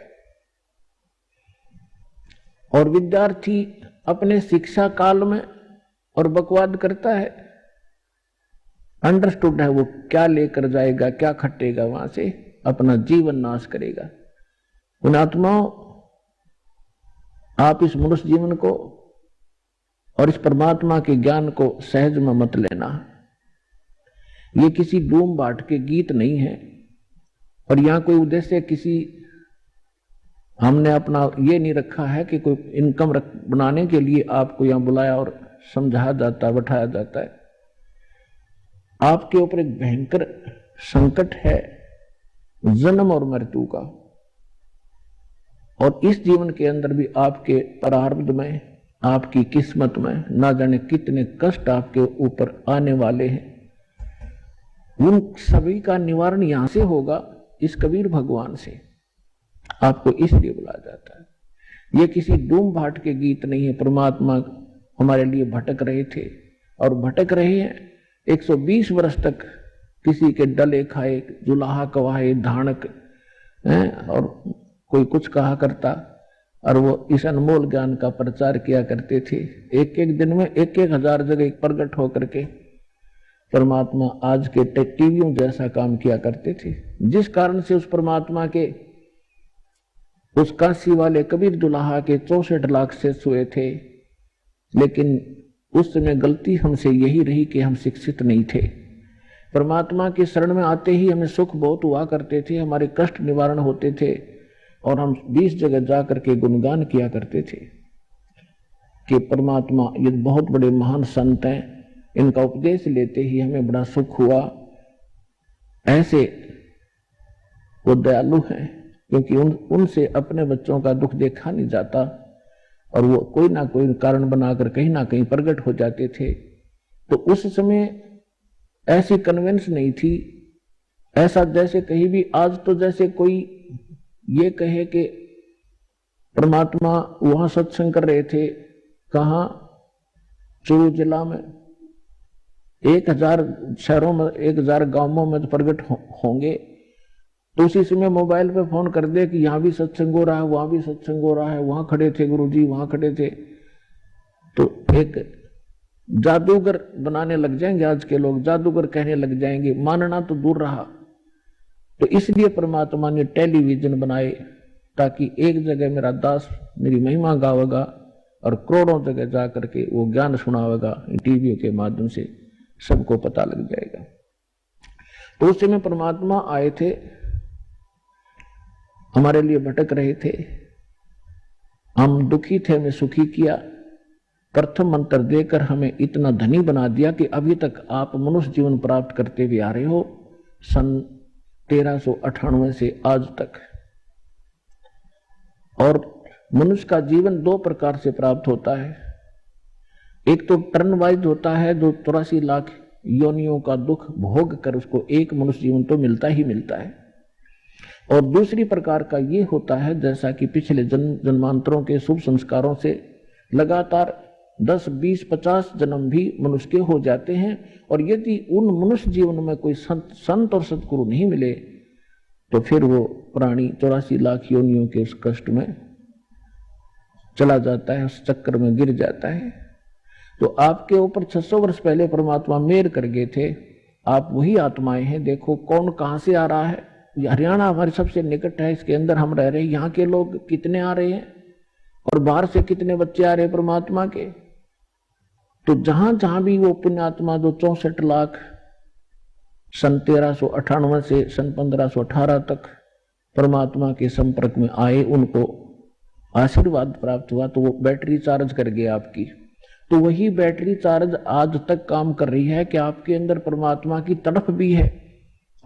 और विद्यार्थी अपने शिक्षा काल में और बकवाद करता है, अंडरस्टूड है, वो क्या लेकर जाएगा, क्या खटेगा, वहां से अपना जीवन नाश करेगा। उन आत्माओं, आप इस मनुष्य जीवन को और इस परमात्मा के ज्ञान को सहज में मत लेना। ये किसी डूम बाट के गीत नहीं है, और यहां कोई उद्देश्य किसी, हमने अपना ये नहीं रखा है कि कोई इनकम बनाने के लिए आपको यहां बुलाया और समझाया जाता है, बैठाया जाता है। आपके ऊपर एक भयंकर संकट है जन्म और मृत्यु का, और इस जीवन के अंदर भी आपके प्रारब्ध में, आपकी किस्मत में ना जाने कितने कष्ट आपके ऊपर आने वाले हैं। उन सभी का निवारण यहां से होगा, इस कबीर भगवान से। आपको इसलिए बुलाया जाता है। ये किसी डूम भाट के गीत नहीं है। परमात्मा हमारे लिए भटक रहे थे और भटक रहे हैं। 120 वर्ष तक किसी के डले खाए, जुलाहा कवाए, धानक, और कोई कुछ कहा करता, और वो इस अनमोल ज्ञान का प्रचार किया करते थे। एक एक दिन में 1,000 जगह प्रकट होकर के परमात्मा आज के टीवियों जैसा काम किया करते थे, जिस कारण से उस परमात्मा के, उस काशी वाले कबीर दुल्हा के 64 लाख से हुए थे। लेकिन उस समय गलती हमसे यही रही कि हम शिक्षित नहीं थे। परमात्मा के शरण में आते ही हमें सुख बहुत हुआ करते थे, हमारे कष्ट निवारण होते थे, और हम 20 जगह जाकर के गुणगान किया करते थे कि परमात्मा ये बहुत बड़े महान संत हैं, इनका उपदेश लेते ही हमें बड़ा सुख हुआ। ऐसे वो दयालु हैं, क्योंकि उनसे अपने बच्चों का दुख देखा नहीं जाता, और वो कोई ना कोई कारण बनाकर कहीं ना कहीं प्रकट हो जाते थे। तो उस समय ऐसी कन्वेंस नहीं थी, ऐसा जैसे कहीं भी आज तो जैसे कोई ये कहे कि परमात्मा वहां सत्संग कर रहे थे, कहां, चूरू जिला में 1000 शहरों में, 1000 गांवों में तो प्रकट होंगे। तो उसी समय मोबाइल पे फोन कर दे कि यहां भी सत्संग हो रहा है, वहां भी सत्संग हो रहा है, वहां खड़े थे गुरुजी, वहां खड़े थे। तो एक जादूगर बनाने लग जाएंगे आज के लोग, जादूगर कहने लग जाएंगे, मानना तो दूर रहा। तो इसलिए परमात्मा ने टेलीविजन बनाए ताकि एक जगह मेरा दास मेरी महिमा गावेगा और करोड़ों जगह जा करके वो ज्ञान सुनावेगा, टीवी के माध्यम से सबको पता लग जाएगा। तो उस समय परमात्मा आए थे, हमारे लिए भटक रहे थे, हम दुखी थे, हमें सुखी किया, प्रथम मंत्र देकर हमें इतना धनी बना दिया कि अभी तक आप मनुष्य जीवन प्राप्त करते हुए आ रहे हो, सन 1398 से आज तक। और मनुष्य का जीवन दो प्रकार से प्राप्त होता है, एक तो टर्न वाइज होता है, जो 83 लाख योनियों का दुख भोग कर उसको एक मनुष्य जीवन तो मिलता ही मिलता है। और दूसरी प्रकार का ये होता है जैसा कि पिछले जन्मांतरों के शुभ संस्कारों से लगातार 10, 20, 50 जन्म भी मनुष्य के हो जाते हैं, और यदि उन मनुष्य जीवन में कोई संत और सतगुरु नहीं मिले तो फिर वो प्राणी 84 लाख योनियों के उस कष्ट में चला जाता है, उस चक्कर में गिर जाता है। तो आपके ऊपर 600 वर्ष पहले परमात्मा मेहर कर गए थे, आप वही आत्माएं हैं। देखो कौन कहां से आ रहा है, हरियाणा हमारे सबसे निकट है, इसके अंदर हम रह रहे हैं, यहाँ के लोग कितने आ रहे हैं और बाहर से कितने बच्चे आ रहे हैं परमात्मा के। तो जहां जहां भी वो पुण्यात्मा जो 64 लाख सन 1398 से सन 1518 तक परमात्मा के संपर्क में आए, उनको आशीर्वाद प्राप्त हुआ, तो वो बैटरी चार्ज कर गए आपकी। तो वही बैटरी चार्ज आज तक काम कर रही है कि आपके अंदर परमात्मा की तड़प भी है,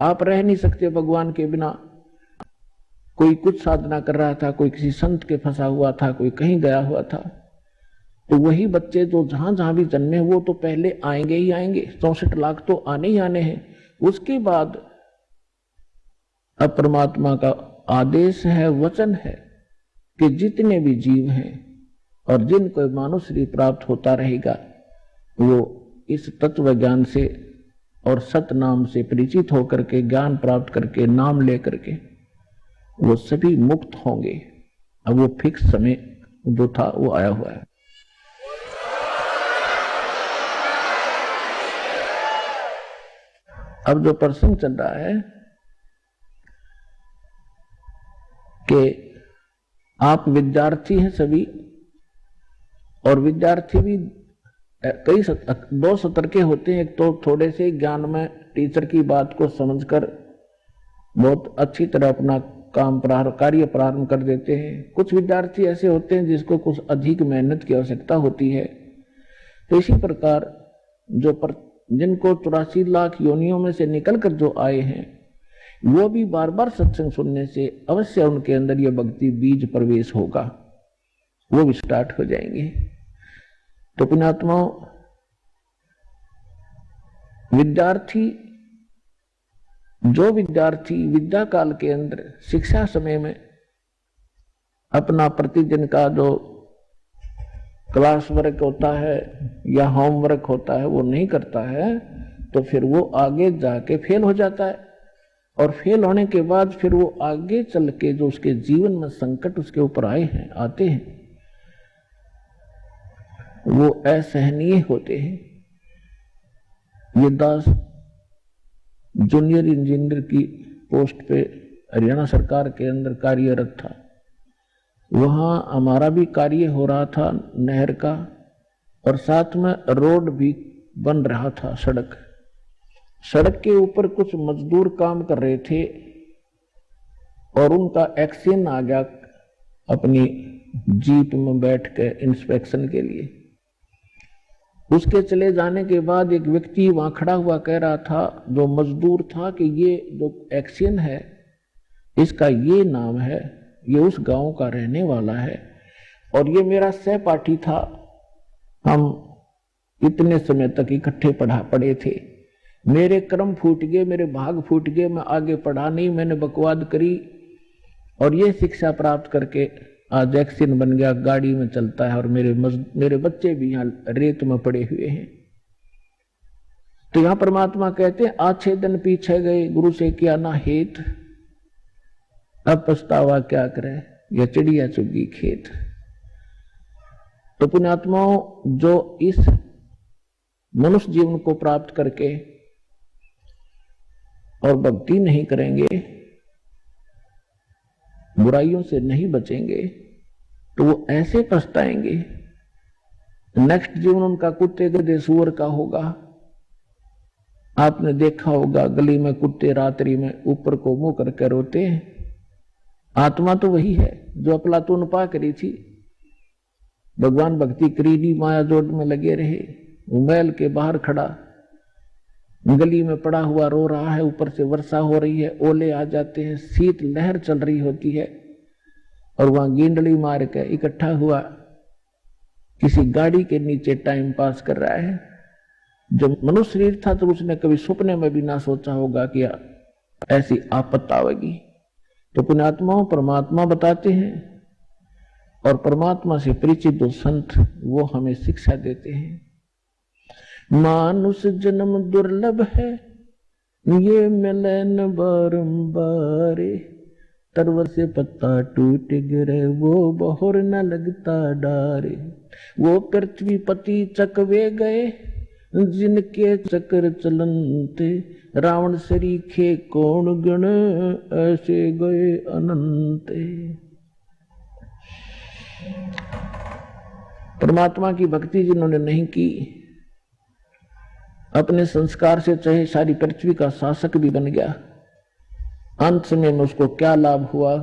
आप रह नहीं सकते भगवान के बिना। कोई कुछ साधना कर रहा था, कोई किसी संत के फंसा हुआ था, कोई कहीं गया हुआ था। तो वही बच्चे जो जहां जहां भी जन्मे वो तो पहले आएंगे ही आएंगे, 64 लाख तो आने ही आने हैं। उसके बाद अब परमात्मा का आदेश है, वचन है कि जितने भी जीव हैं और जिनको मानव शरीर प्राप्त होता रहेगा, वो इस तत्व ज्ञान से और सत नाम से परिचित होकर के, ज्ञान प्राप्त करके, नाम लेकर के वो सभी मुक्त होंगे। अब वो फिक्स समय जो था वो आया हुआ है। अब जो प्रसंग चल रहा है कि आप विद्यार्थी हैं सभी, और विद्यार्थी भी कई दो सत्र के होते हैं। एक तो थोड़े से ज्ञान में टीचर की बात को समझकर बहुत अच्छी तरह अपना कार्य प्रारंभ कर देते हैं। कुछ विद्यार्थी ऐसे होते हैं जिसको कुछ अधिक मेहनत की आवश्यकता होती है। तो इसी प्रकार जिनको 84 लाख योनियों में से निकलकर जो आए हैं, वो भी बार बार सत्संग सुनने से अवश्य उनके अंदर ये भक्ति बीज प्रवेश होगा, वो भी स्टार्ट हो जाएंगे। तो पुण्यात्माओं, जो विद्यार्थी विद्या काल के अंदर शिक्षा समय में अपना प्रतिदिन का जो क्लास वर्क होता है या होमवर्क होता है वो नहीं करता है, तो फिर वो आगे जाके फेल हो जाता है। और फेल होने के बाद फिर वो आगे चल के जो उसके जीवन में संकट उसके ऊपर आते हैं, वो असहनीय होते हैं। ये दास जूनियर इंजीनियर की पोस्ट पे हरियाणा सरकार के अंदर कार्यरत था। वहां हमारा भी कार्य हो रहा था नहर का, और साथ में रोड भी बन रहा था। सड़क के ऊपर कुछ मजदूर काम कर रहे थे और उनका एक्सीडेंट आ गया अपनी जीप में बैठ के इंस्पेक्शन के लिए। उसके चले जाने के बाद एक व्यक्ति वहां खड़ा हुआ कह रहा था, जो मजदूर था, कि ये जो एक्सीडेंट है इसका ये नाम है, ये उस गांव का रहने वाला है और ये मेरा सहपाठी था, हम इतने समय तक इकट्ठे पढ़े थे। मेरे कर्म फूट गए, मेरे भाग फूट गए, मैं आगे पढ़ा नहीं, मैंने बकवाद करी और ये शिक्षा प्राप्त करके आज एक्सीडेंट बन गया, गाड़ी में चलता है और मेरे बच्चे भी यहाँ रेत में पड़े हुए हैं। तो यहां परमात्मा कहते हैं, आछे दिन पीछे गए, गुरु से किया ना हेत, अब पछतावा क्या करे, यह चिड़िया चुगी खेत। तो पुण्यात्माओं, जो इस मनुष्य जीवन को प्राप्त करके और भक्ति नहीं करेंगे, बुराइयों से नहीं बचेंगे, तो वो ऐसे पछताएंगे। नेक्स्ट जीवन उनका कुत्ते गधे सुअर का होगा। आपने देखा होगा गली में कुत्ते रात्रि में ऊपर को मुंह करके रोते हैं। आत्मा तो वही है जो अफलातून पा करी थी, भगवान भक्ति करीडी माया जोड़ में लगे रहे, महल के बाहर खड़ा गली में पड़ा हुआ रो रहा है, ऊपर से वर्षा हो रही है, ओले आ जाते हैं, शीत लहर चल रही होती है, और वहां गेंडली मार के इकट्ठा हुआ किसी गाड़ी के नीचे टाइम पास कर रहा है। जब मनुष्य शरीर था तो उसने कभी सपने में भी ना सोचा होगा कि ऐसी आपत आवेगी। तो पुण्यात्माओं परमात्मा बताते हैं, और परमात्मा से परिचित जो संत वो हमें शिक्षा देते हैं। मानुष जन्म दुर्लभ है, ये मिले न बारंबार, तरवर से पत्ता टूट गिरे वो बहोर न लगता डारे। वो पृथ्वी पति चकवे गए, जिनके चक्र चलनते, रावण सरीखे कौन गण, ऐसे गए अनंते। परमात्मा की भक्ति जिन्होंने नहीं की, अपने संस्कार से चाहे सारी पृथ्वी का शासक भी बन गया, अंत समय में उसको क्या लाभ हुआ?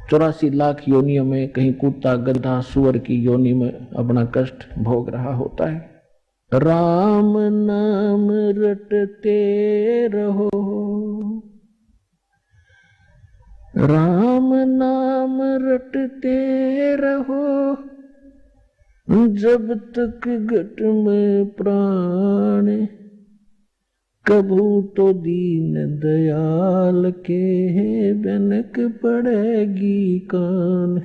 84 लाख योनियों में कहीं कुत्ता गधा सुअर की योनि में अपना कष्ट भोग रहा होता है। राम नाम रटते रहो, राम नाम रटते रहो, जब तक घट में प्राण, कभू तो दीन दयाल के बनक पड़ेगी कान।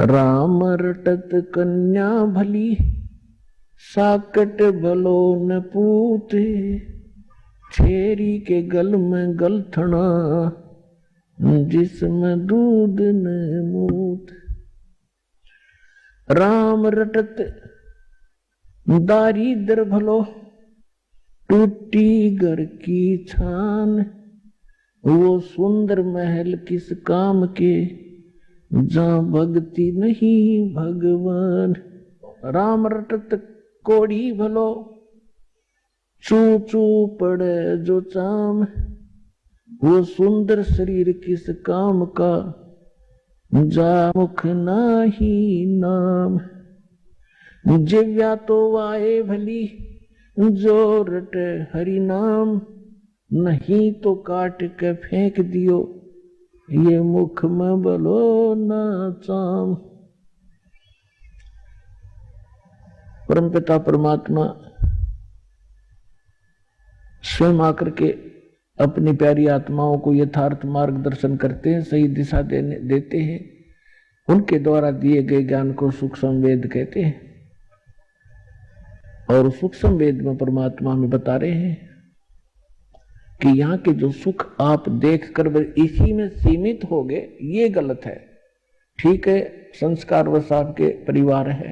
राम रटत कन्या भली, साकट भलो न पूते, छेरी के गल में गलथना, जिसमें दूध न मूत। राम रटत दारिद्र भलो, टूटी घर की छान, वो सुंदर महल किस काम के, जहां भक्ति नहीं भगवान। राम रटत कोड़ी भलो, चू चू पड़े जो चाम, वो सुंदर शरीर किस काम का, जा मुख नाही नाम। जिव्या तो वाए भली, जो रटे हरि नाम, नहीं तो काट के फेंक दियो, ये मुख में बलो ना चाम। परमपिता परमात्मा स्वयं आकर के अपनी प्यारी आत्माओं को यथार्थ मार्गदर्शन करते हैं, सही दिशा देते हैं। उनके द्वारा दिए गए ज्ञान को सूक्ष्म वेद कहते हैं, और सूक्ष्म वेद में परमात्मा हमें बता रहे हैं कि यहाँ के जो सुख आप देख कर इसी में सीमित हो गए, ये गलत है। ठीक है, संस्कार वश आपके परिवार है,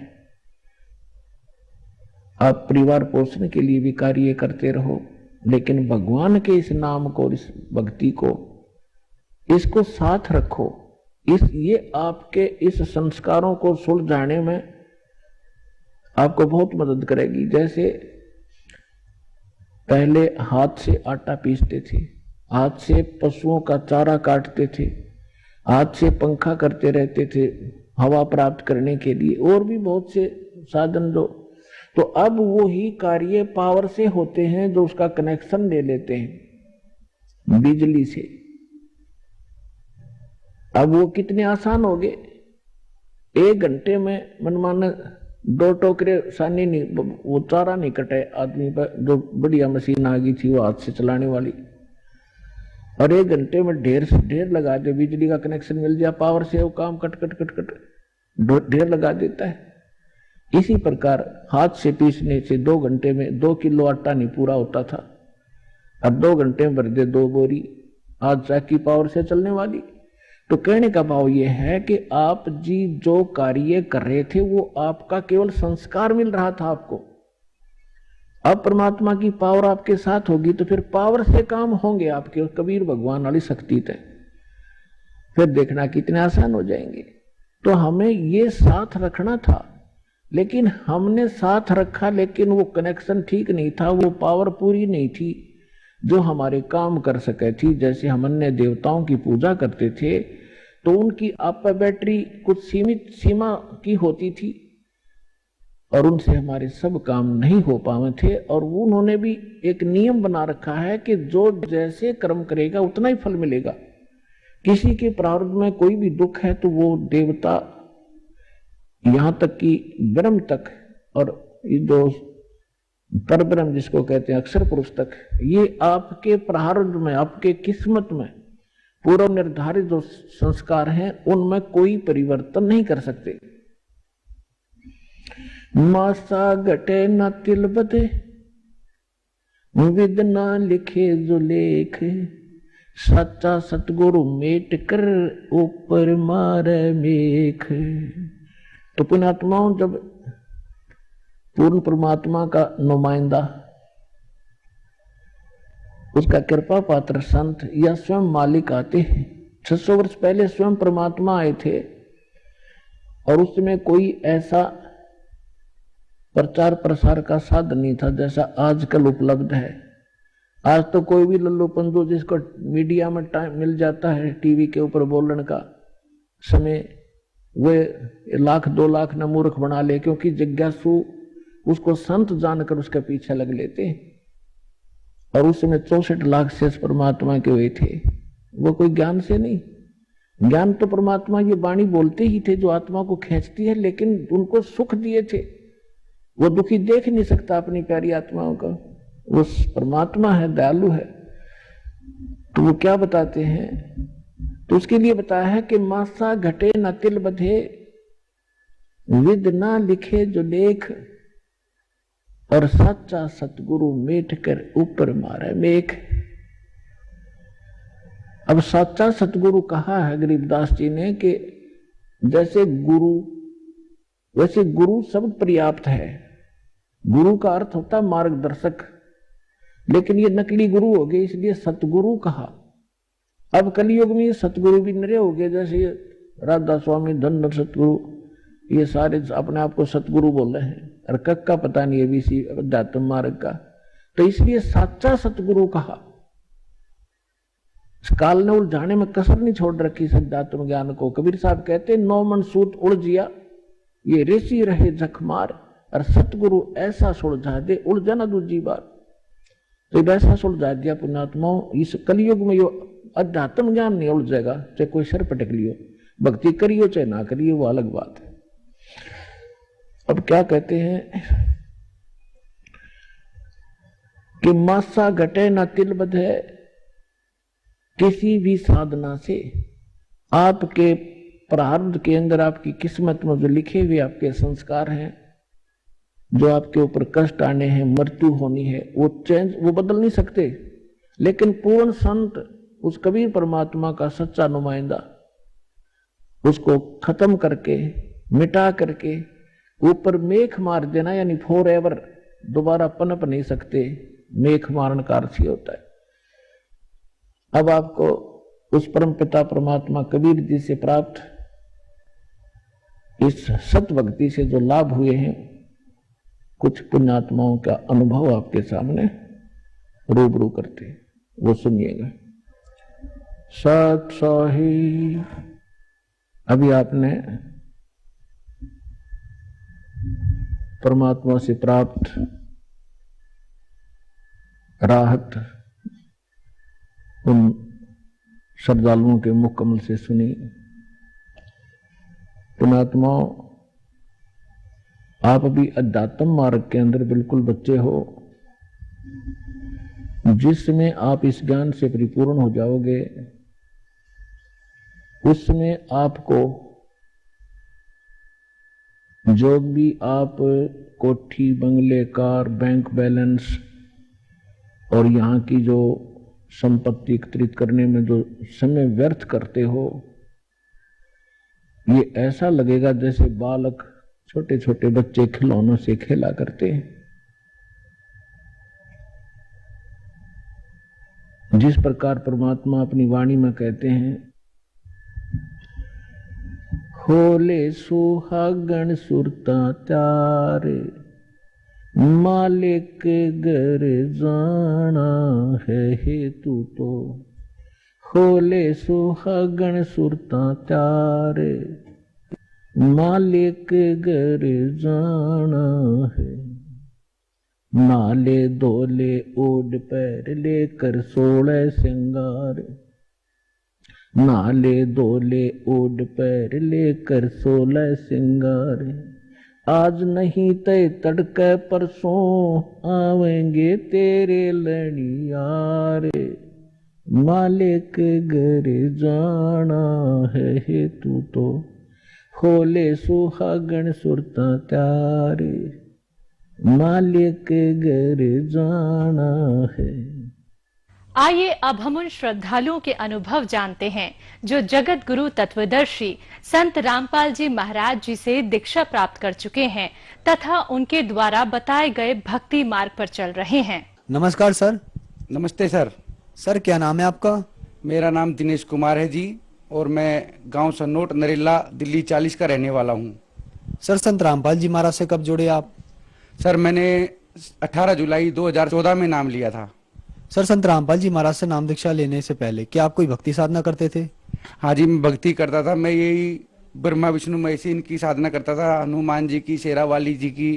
आप परिवार पोषण के लिए भी कार्य करते रहो, लेकिन भगवान के इस नाम को, इस भक्ति को, इसको साथ रखो। ये आपके इस संस्कारों को सुलझाने में आपको बहुत मदद करेगी। जैसे पहले हाथ से आटा पीसते थे, हाथ से पशुओं का चारा काटते थे, हाथ से पंखा करते रहते थे हवा प्राप्त करने के लिए, और भी बहुत से साधन जो, तो अब वो ही कार्य पावर से होते हैं, जो उसका कनेक्शन ले लेते हैं बिजली से। अब वो कितने आसान हो गए, 1 घंटे में मनमाना 2 टोकरे सानी नहीं, वो चारा नहीं कटे आदमी पर, जो बढ़िया मशीन आ गई थी वो हाथ से चलाने वाली, और 1 घंटे में ढेर से ढेर लगा दे, बिजली का कनेक्शन मिल जाए, पावर से वो काम कट कट कट कट ढेर लगा देता है। इसी प्रकार हाथ से पीसने से 2 घंटे में 2 किलो आटा नहीं पूरा होता था, अब 2 घंटे में भर दे 2 बोरी, आज चाकी पावर से चलने वाली, तो कहने का भाव यह है कि आप जी जो कार्य कर रहे थे वो आपका केवल संस्कार मिल रहा था आपको। अब परमात्मा की पावर आपके साथ होगी तो फिर पावर से काम होंगे आपके, कबीर भगवान वाली शक्ति थे, फिर देखना कितने आसान हो जाएंगे। तो हमें ये साथ रखना था, लेकिन हमने साथ रखा, लेकिन वो कनेक्शन ठीक नहीं था, वो पावर पूरी नहीं थी जो हमारे काम कर सके थी। जैसे हम अन्य देवताओं की पूजा करते थे तो उनकी आप बैटरी कुछ सीमित सीमा की होती थी और उनसे हमारे सब काम नहीं हो पाए थे। और उन्होंने भी एक नियम बना रखा है कि जो जैसे कर्म करेगा उतना ही फल मिलेगा। किसी के प्रारब्ध में कोई भी दुख है तो वो देवता यहां तक कि ब्रह्म तक और ये जो परब्रह्म जिसको कहते हैं अक्षर पुरुष तक, ये आपके प्रारब्ध में, आपके किस्मत में पूर्व निर्धारित जो संस्कार हैं उनमें कोई परिवर्तन नहीं कर सकते। मासा घटे न तिल बधे, विद ना लिखे जो लेख, सच्चा सतगुरु मेट कर ऊपर मारे मेख। तो पुण्यात्माओं, जब पूर्ण परमात्मा का नुमाइंदा, उसका कृपा पात्र संत या स्वयं मालिक आते हैं, 600 वर्ष पहले स्वयं परमात्मा आए थे और उसमें कोई ऐसा प्रचार प्रसार का साधन नहीं था जैसा आजकल उपलब्ध है। आज तो कोई भी लल्लू पंदू जिसको मीडिया में टाइम मिल जाता है टीवी के ऊपर बोलने का समय, वे 1 लाख 2 लाख न मूर्ख बना ले, क्योंकि जिज्ञासु उसको संत जानकर उसके पीछे लग लेते हैं। और उस समय 64 लाख शेष परमात्मा के हुए थे, वो कोई ज्ञान से नहीं। ज्ञान तो परमात्मा ये वाणी बोलते ही थे जो आत्मा को खींचती है, लेकिन उनको सुख दिए थे। वो दुखी देख नहीं सकता अपनी प्यारी आत्माओं का, वो परमात्मा है, दयालु है। तो वो क्या बताते हैं, तो उसके लिए बताया है कि मासा घटे न तिल बधे, विद ना लिखे जो लेख, और सच्चा सतगुरु मेट कर ऊपर मारे मेख। अब सच्चा सतगुरु कहा है गरीबदास जी ने कि जैसे गुरु, वैसे गुरु शब्द पर्याप्त है। गुरु का अर्थ होता है मार्गदर्शक, लेकिन ये नकली गुरु हो गए, इसलिए सतगुरु कहा। अब कलयुग में सतगुरु भी नरे हो गए, जैसे राधा स्वामी, धन सतगुरु, ये सारे अपने आप को सतगुरु बोल रहे हैं और कक का पता नहीं है भी अध्यात्म मार्ग का। तो इसलिए सच्चा सतगुरु कहा। काल ने उलझाने में कसर नहीं छोड़ रखी अध्यात्म ज्ञान को। कबीर साहब कहते 9 मन सूत उलझिया, ये ऋषि रहे जखमार, और सतगुरु ऐसा सुलझा दे उलझा ना दूजी बार। तो वैसा सुलझा दिया पुण्यात्माओं। इस कलयुग में यो अध्यात्म ज्ञान नहीं उलझेगा, चाहे कोई सर पटक लियो, भक्ति करियो चाहे ना करियो, वो अलग बात है। अब क्या कहते हैं कि मासा घटे न तिल बधे, किसी भी साधना से आपके प्रारब्ध के अंदर, आपकी किस्मत में जो लिखे हुए आपके संस्कार हैं, जो आपके ऊपर कष्ट आने हैं, मृत्यु होनी है, वो बदल नहीं सकते। लेकिन पूर्ण संत, उस कबीर परमात्मा का सच्चा नुमाइंदा, उसको खत्म करके, मिटा करके ऊपर मेख मार देना, यानी फॉर एवर दोबारा पनप नहीं सकते। मेख मारन का अर्थ ही होता है। अब आपको उस परम पिता परमात्मा कबीर जी से प्राप्त इस सत भक्ति से जो लाभ हुए हैं, कुछ पुण्यात्माओं का अनुभव आपके सामने रूबरू करते हैं, वो सुनिएगा। सत सही, अभी आपने परमात्मा से प्राप्त राहत उन श्रद्धालुओं के मुख कमल से सुनी। पुण्यात्माओं, आप भी अध्यात्म मार्ग के अंदर बिल्कुल बच्चे हो, जिसमें आप इस ज्ञान से परिपूर्ण हो जाओगे, उसमें आपको जो भी आप कोठी, बंगले, कार, बैंक बैलेंस और यहाँ की जो संपत्ति एकत्रित करने में जो समय व्यर्थ करते हो, ये ऐसा लगेगा जैसे बालक छोटे छोटे बच्चे खिलौनों से खेला करते हैं। जिस प्रकार परमात्मा अपनी वाणी में कहते हैं, होले सुहागण सुरता त्यारे, मालिक घर जाना है हेतु तो। होले सुहागण सुरता त्यारे, मालिक घर जाना है। नाले दोले ओढ़ पैर लेकर 16 श्रृंगार, नाले दोले ओढ़ पैर लेकर 16 श्रृंगार। आज नहीं तय तड़के परसों आवेंगे तेरे लड़ियारे, मालिक घर जाना है हेतु तो। होले सुहागण सुरता त्यारे, मालिक घर जाना है। आइए अब हम उन श्रद्धालुओं के अनुभव जानते हैं जो जगत गुरु तत्वदर्शी संत रामपाल जी महाराज जी से दीक्षा प्राप्त कर चुके हैं तथा उनके द्वारा बताए गए भक्ति मार्ग पर चल रहे हैं। नमस्कार सर। नमस्ते सर। सर क्या नाम है आपका? मेरा नाम दिनेश कुमार है जी और मैं गांव सन्नोट नरेला दिल्ली 40 का रहने वाला हूं। सर संत रामपाल जी महाराज से कब जुड़े आप? सर मैंने 18 जुलाई 2014 में नाम लिया था। सर संत रामपाल जी महाराज से नाम दीक्षा लेने से पहले क्या आप कोई भक्ति साधना करते थे? हाँ जी, मैं भक्ति करता था। मैं यही ब्रह्मा विष्णु महेश इनकी साधना करता था, हनुमान जी की, शेरावाली जी की।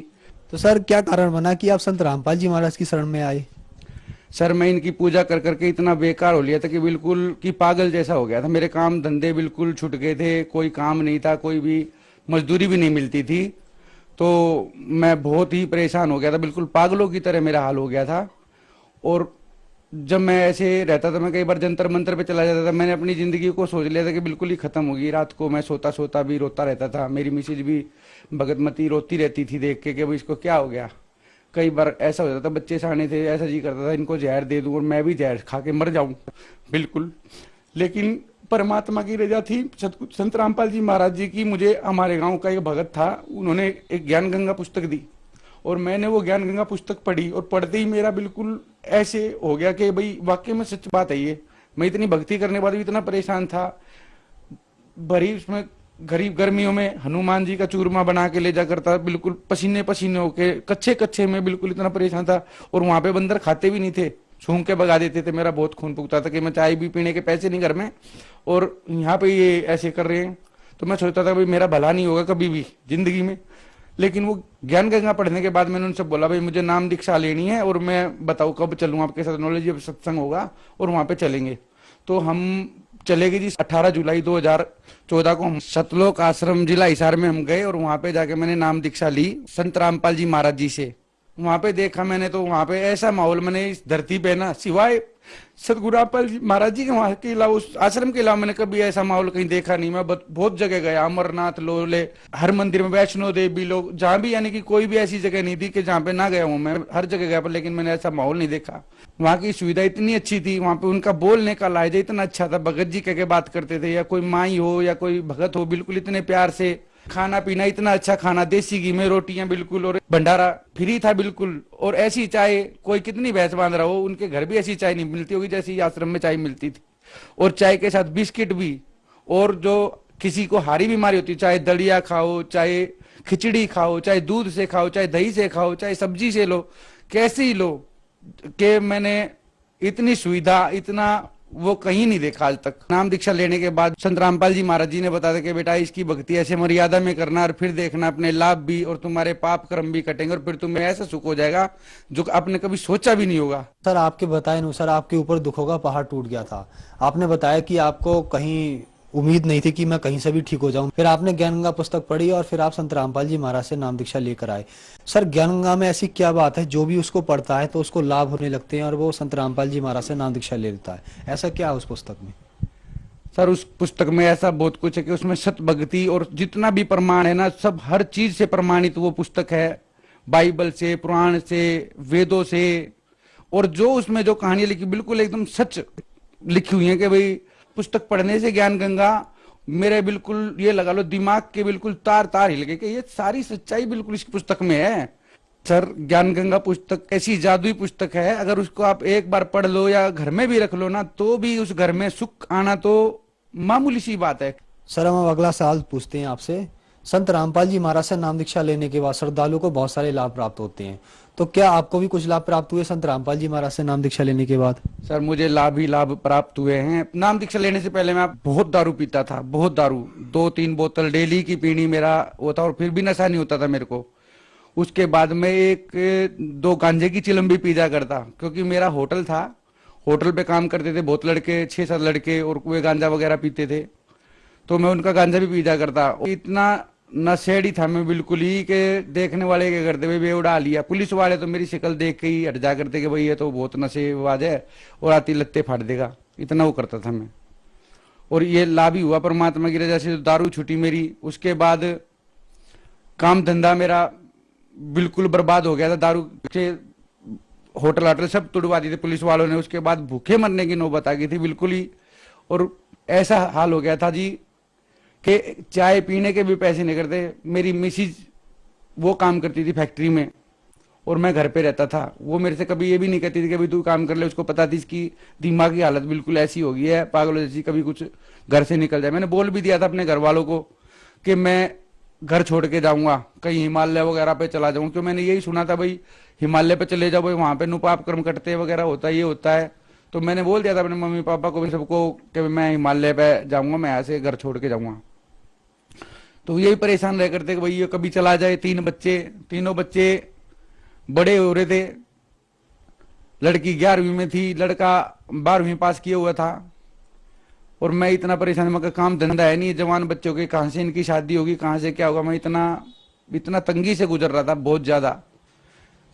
तो सर क्या कारण बना कि आप संत रामपाल जी महाराज की शरण में आए? सर मैं इनकी पूजा कर करके इतना बेकार हो लिया था कि बिल्कुल कि पागल जैसा हो गया था। मेरे काम धंधे बिल्कुल छूट गए थे, कोई काम नहीं था, कोई भी मजदूरी भी नहीं मिलती थी। तो मैं बहुत ही परेशान हो गया था, बिल्कुल पागलों की तरह मेरा हाल हो गया था। और जब मैं ऐसे रहता था, मैं कई बार जंतर मंतर पे चला जाता था। मैंने अपनी जिंदगी को सोच लिया था कि बिल्कुल ही खत्म होगी। रात को मैं सोता सोता भी रोता रहता था। मेरी मिसेज भी भगतमती रोती रहती थी देख के कि भाई इसको क्या हो गया। कई बार ऐसा हो जाता था, बच्चे साने थे, ऐसा जी करता था इनको जहर दे दूं और मैं भी जहर खा के मर जाऊं बिल्कुल। लेकिन परमात्मा की रजा थी, संत रामपाल जी महाराज जी की। मुझे हमारे गांव का एक भगत था, उन्होंने एक ज्ञान गंगा पुस्तक दी और मैंने वो ज्ञान गंगा पुस्तक पढ़ी और पढ़ते ही मेरा बिल्कुल ऐसे हो गया कि भाई वाकई में सच बात है ये। मैं इतनी भक्ति करने के बाद भी इतना परेशान था। भरी उसमें गरीब गर्मियों में हनुमान जी का चूरमा बना के ले जा करता, बिल्कुल पसीने पसीने होके, कच्चे कच्चे में बिल्कुल इतना परेशान था। और वहां पे बंदर खाते भी नहीं थे, सूंघ के भगा देते थे। मेरा बहुत खून फूकता था कि मैं चाय भी पीने के पैसे नहीं घर में और यहाँ पे ये ऐसे कर रहे हैं। तो मैं सोचता था भाई मेरा भला नहीं होगा कभी भी जिंदगी में। लेकिन वो ज्ञान गंगा पढ़ने के बाद मैंने उनसे बोला भाई मुझे नाम दीक्षा लेनी है और मैं बताऊँ कब चलूँ आपके साथ, नॉलेज सत्संग होगा और वहां पे चलेंगे। तो हम चले गए जी। 18 जुलाई 2014 को हम सतलोक आश्रम जिला हिसार में हम गए और वहां पे जाके मैंने नाम दीक्षा ली संत रामपाल जी महाराज जी से। वहां पे देखा मैंने तो वहां पे ऐसा माहौल मैंने इस धरती पे ना सिवाय सतगुरु रामपाल जी महाराज जी के वहां के अलावा, उस आश्रम के अलावा मैंने कभी ऐसा माहौल कहीं देखा नहीं। मैं बहुत जगह गया, अमरनाथ लोले, हर मंदिर में, वैष्णो देवी लोग, जहां भी, यानी कि कोई भी ऐसी जगह नहीं थी कि जहां पे ना गया हूं। मैं हर जगह गया पर लेकिन मैंने ऐसा माहौल नहीं देखा। वहां की सुविधा इतनी अच्छी थी, वहां पे उनका बोलने का लहजा इतना अच्छा था। भगत जी कह के बात करते थे या कोई माई हो या कोई भगत हो, बिल्कुल इतने प्यार से। खाना पीना इतना अच्छा खाना, देसी घी में रोटियां बिल्कुल, और भंडारा फ्री था बिल्कुल। और ऐसी चाय, कोई कितनी भैंस बांध रहा हो, उनके घर भी ऐसी चाय नहीं मिलती होगी जैसी आश्रम में चाय मिलती थी। और चाय के साथ बिस्किट भी। और जो किसी को हारी बीमारी होती, चाहे दलिया खाओ, चाहे खिचड़ी खाओ, चाहे दूध से खाओ, चाहे दही से खाओ, चाहे सब्जी से लो, कैसे ही लो, कि मैंने इतनी सुविधा, इतना वो कहीं नहीं देखा आज तक। नाम दीक्षा लेने के बाद संत रामपाल जी महाराज जी ने बताया कि बेटा इसकी भक्ति ऐसे मर्यादा में करना और फिर देखना अपने लाभ भी और तुम्हारे पाप कर्म भी कटेंगे और फिर तुम्हें ऐसा सुख हो जाएगा जो आपने कभी सोचा भी नहीं होगा। सर आपके बताए अनुसार आपके ऊपर दुखों का पहाड़ टूट गया था। आपने बताया कि आपको कहीं उम्मीद नहीं थी कि मैं कहीं से भी ठीक हो जाऊं। फिर आपने ज्ञान गंगा पुस्तक पढ़ी और फिर आप संत रामपाल जी महाराज से नाम दीक्षा लेकर आए। सर ज्ञान गंगा में ऐसी क्या बात है जो भी उसको पढ़ता है तो उसको लाभ होने लगते हैं और वो संत रामपाल जी महाराज से नाम दीक्षा ले लेता है? ऐसा क्या है उस पुस्तक में? सर उस पुस्तक में ऐसा बहुत कुछ है कि उसमें सत भक्ति और जितना भी प्रमाण है ना, सब हर चीज से प्रमाणित वो पुस्तक है। बाइबल से, पुराण से, वेदों से। और जो उसमें जो कहानियां लिखी बिल्कुल एकदम सच लिखी हुई है कि भाई पुस्तक पढ़ने से ज्ञान गंगा मेरे बिल्कुल ये लगा लो दिमाग के बिल्कुल तार तार हिल गए कि ये सारी सच्चाई बिल्कुल इस पुस्तक में है। सर, ज्ञान गंगा पुस्तक ऐसी जादुई पुस्तक है, अगर उसको आप एक बार पढ़ लो या घर में भी रख लो ना, तो भी उस घर में सुख आना तो मामूली सी बात है। सर, हम अब अगला सवाल पूछते हैं आपसे। संत रामपाल जी महाराज से नाम दीक्षा लेने के बाद श्रद्धालुओं को बहुत सारे लाभ प्राप्त होते हैं, तो क्या आपको भी कुछ लाभ प्राप्त हुए संत रामपाल जी महाराज से नाम दीक्षा लेने के बाद? सर, मुझे लाभ ही लाभ प्राप्त हुए हैं। नाम दीक्षा लेने से पहले मैं बहुत दारू पीता था, बहुत दारू, 2-3 बोतल डेली की पीनी मेरा वो था, और फिर भी नशा नहीं होता था मेरे को। उसके बाद में 1-2 गांजे की चिलम भी पी जा करता, क्योंकि मेरा होटल था, होटल पे काम करते थे बहुत लड़के, 6-7 लड़के, और वे गांजा वगैरह पीते थे, तो मैं उनका गांजा भी पी जा करता। इतना नशेड़ी था मैं बिल्कुल ही कि देखने वाले क्या करते वे उड़ा लिया। पुलिस वाले तो मेरी शक्ल देख के ही हट जा करते कि भाई ये तो बहुत नशेबाज है और आती लत्ते फाड़ देगा, इतना वो करता था मैं। और ये लाभ ही हुआ परमात्मा की रजा से, दारू छुटी मेरी। उसके बाद काम धंधा मेरा बिल्कुल बर्बाद हो गया था, दारू से होटल वाटल सब तुड़वा दिए थे पुलिस वालों ने। उसके बाद भूखे मरने की नौबत आ गई थी बिल्कुल ही, और ऐसा हाल हो गया था जी कि चाय पीने के भी पैसे नहीं करते। मेरी मिसिज वो काम करती थी फैक्ट्री में और मैं घर पे रहता था, वो मेरे से कभी ये भी नहीं कहती थी कि भाई तू काम कर ले। उसको पता थी इसकी दिमाग की हालत बिल्कुल ऐसी हो गई है पागलों जैसी, कभी कुछ घर से निकल जाए। मैंने बोल भी दिया था अपने घर वालों को कि मैं घर छोड़ के जाऊंगा, कहीं हिमालय वगैरह पे चला जाऊंगा, क्योंकि मैंने यही सुना था भाई हिमालय पे चले जाओ भाई, वहां पे नुपाप कर्म कटते वगैरह होता है, ये होता है। तो मैंने बोल दिया था अपने मम्मी पापा को भी, सबको, कि मैं हिमालय पे जाऊंगा, मैं यहाँ से घर छोड़ के जाऊंगा। तो यही परेशान रह करते कि भाई ये कभी चला जाए। 3 बच्चे, तीनों बच्चे बड़े हो रहे थे। लड़की 11वीं में थी, लड़का 12वीं पास किया हुआ था, और मैं इतना परेशान, मगर काम धंधा है नहीं, जवान बच्चों के कहां से इनकी शादी होगी, कहां से क्या होगा। मैं इतना तंगी से गुजर रहा था बहुत ज्यादा,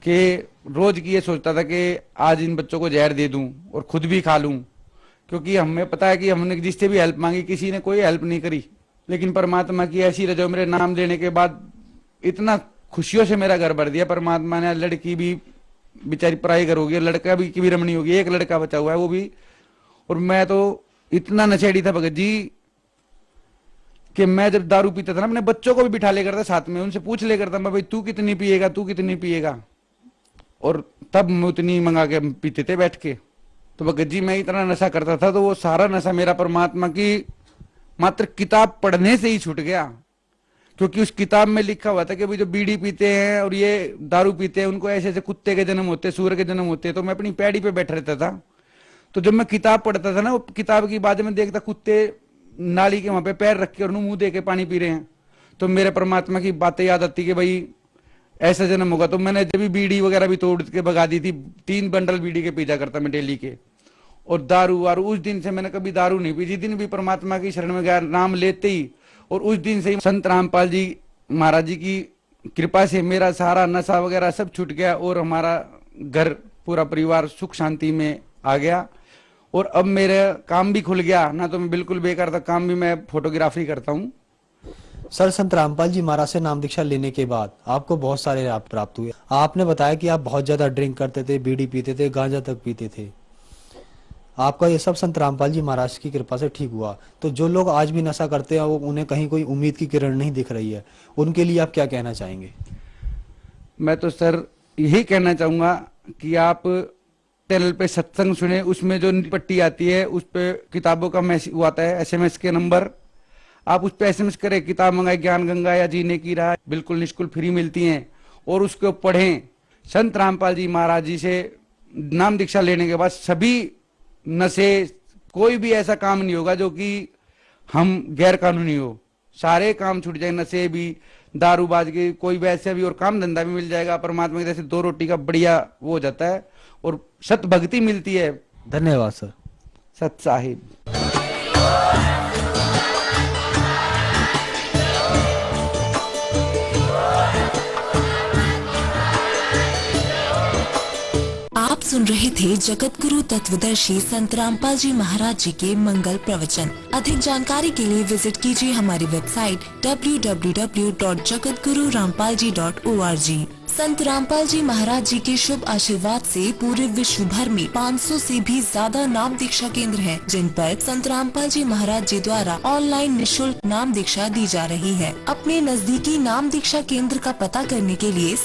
कि रोज की ये सोचता था कि आज इन बच्चों को जहर दे दूं और खुद भी खा लूं, क्योंकि हमें पता है कि हमने जिससे भी हेल्प मांगी किसी ने कोई हेल्प नहीं करी। लेकिन परमात्मा की ऐसी रजा, मेरे नाम लेने के बाद इतना खुशियों से मेरा घर भर दिया परमात्मा ने। लड़की भी बेचारी पढ़ाई घर हो गई, लड़का भी की भी रमणी होगी, एक लड़का बचा हुआ है वो भी। और मैं तो इतना नशेड़ी था भगत जी कि मैं जब दारू पीता था ना, अपने बच्चों को भी बिठा ले करता साथ में, उनसे पूछ ले करता मैं, भाई तू कितनी पिएगा, तू कितनी पिएगा, और तब मैं उतनी मंगा के पीते थे बैठ के। तो भगत जी मैं इतना नशा करता था, तो वो सारा नशा मेरा परमात्मा की मात्र किताब पढ़ने से ही छूट गया। क्योंकि उस किताब में लिखा हुआ था कि भाई जो बीड़ी पीते हैं और ये दारू पीते हैं उनको ऐसे ऐसे कुत्ते के जन्म होते हैं, सूअर के जन्म होते हैं। तो मैं अपनी पैड़ी पे बैठ रहता था, तो जब मैं किताब पढ़ता था ना, वो किताब की बात में देखता कुत्ते नाली के वहां पे पैर रख के और मुंह दे के पानी पी रहे हैं, तो मेरे परमात्मा की बातें याद आती कि भाई ऐसा जन्म होगा। तो मैंने जब भी बीड़ी वगैरह भी तोड़ के भगा दी थी, 3 बंडल बीड़ी के पीजा करता मैं डेली के। और दारू वारू, उस दिन से मैंने कभी दारू नहीं पी। जिस दिन भी परमात्मा की शरण में गया, नाम लेते ही, और उस दिन से ही संत रामपाल जी महाराज जी की कृपा से मेरा सारा नशा वगैरह सब छूट गया, और हमारा घर पूरा परिवार सुख शांति में आ गया। और अब मेरा काम भी खुल गया ना, तो मैं बिल्कुल बेकार था, काम भी मैं फोटोग्राफी करता हूँ। सर, संत रामपाल जी महाराज से नाम दीक्षा लेने के बाद आपको बहुत सारे लाभ प्राप्त हुए। आपने बताया कि आप बहुत ज्यादा ड्रिंक करते थे, बीड़ी पीते थे, गांजा तक पीते थे। आपका ये सब संत रामपाल जी महाराज की कृपा से ठीक हुआ। तो जो लोग आज भी नशा करते हैं, वो उन्हें कहीं कोई उम्मीद की किरण नहीं दिख रही है, उनके लिए आप क्या कहना चाहेंगे? मैं तो सर यही कहना चाहूंगा कि आप चैनल पे सत्संग सुने, उसमें जो पट्टी आती है उस पे किताबों का मैसेज आता है, SMS के नंबर, आप उस पे SMS करें, किताब मंगाए, ज्ञान गंगा या जीने की राह, बिल्कुल निःशुल्क फ्री मिलती हैं, और उसको पढ़ें। संत रामपाल जी महाराज जी से नाम दीक्षा लेने के बाद सभी नशे, कोई भी ऐसा काम नहीं होगा जो कि हम गैर कानूनी हो, सारे काम छूट जाए, नशे भी, दारूबाज के, कोई वैसे भी, और काम धंधा भी मिल जाएगा। परमात्मा की जैसे 2 रोटी का बढ़िया वो हो जाता है, और सत भक्ति मिलती है। धन्यवाद सर। सत साहिब। आप सुन रहे थे जगत गुरु तत्वदर्शी संत रामपाल जी महाराज जी के मंगल प्रवचन। अधिक जानकारी के लिए विजिट कीजिए हमारी वेबसाइट www.jagatgururampalji.org। संत रामपाल जी महाराज जी के शुभ आशीर्वाद से पूरे विश्व भर में 500 से भी ज्यादा नाम दीक्षा केंद्र हैं, जिन पर संत रामपाल जी महाराज जी द्वारा ऑनलाइन निःशुल्क नाम दीक्षा दी जा रही है। अपने नजदीकी नाम दीक्षा केंद्र का पता करने के लिए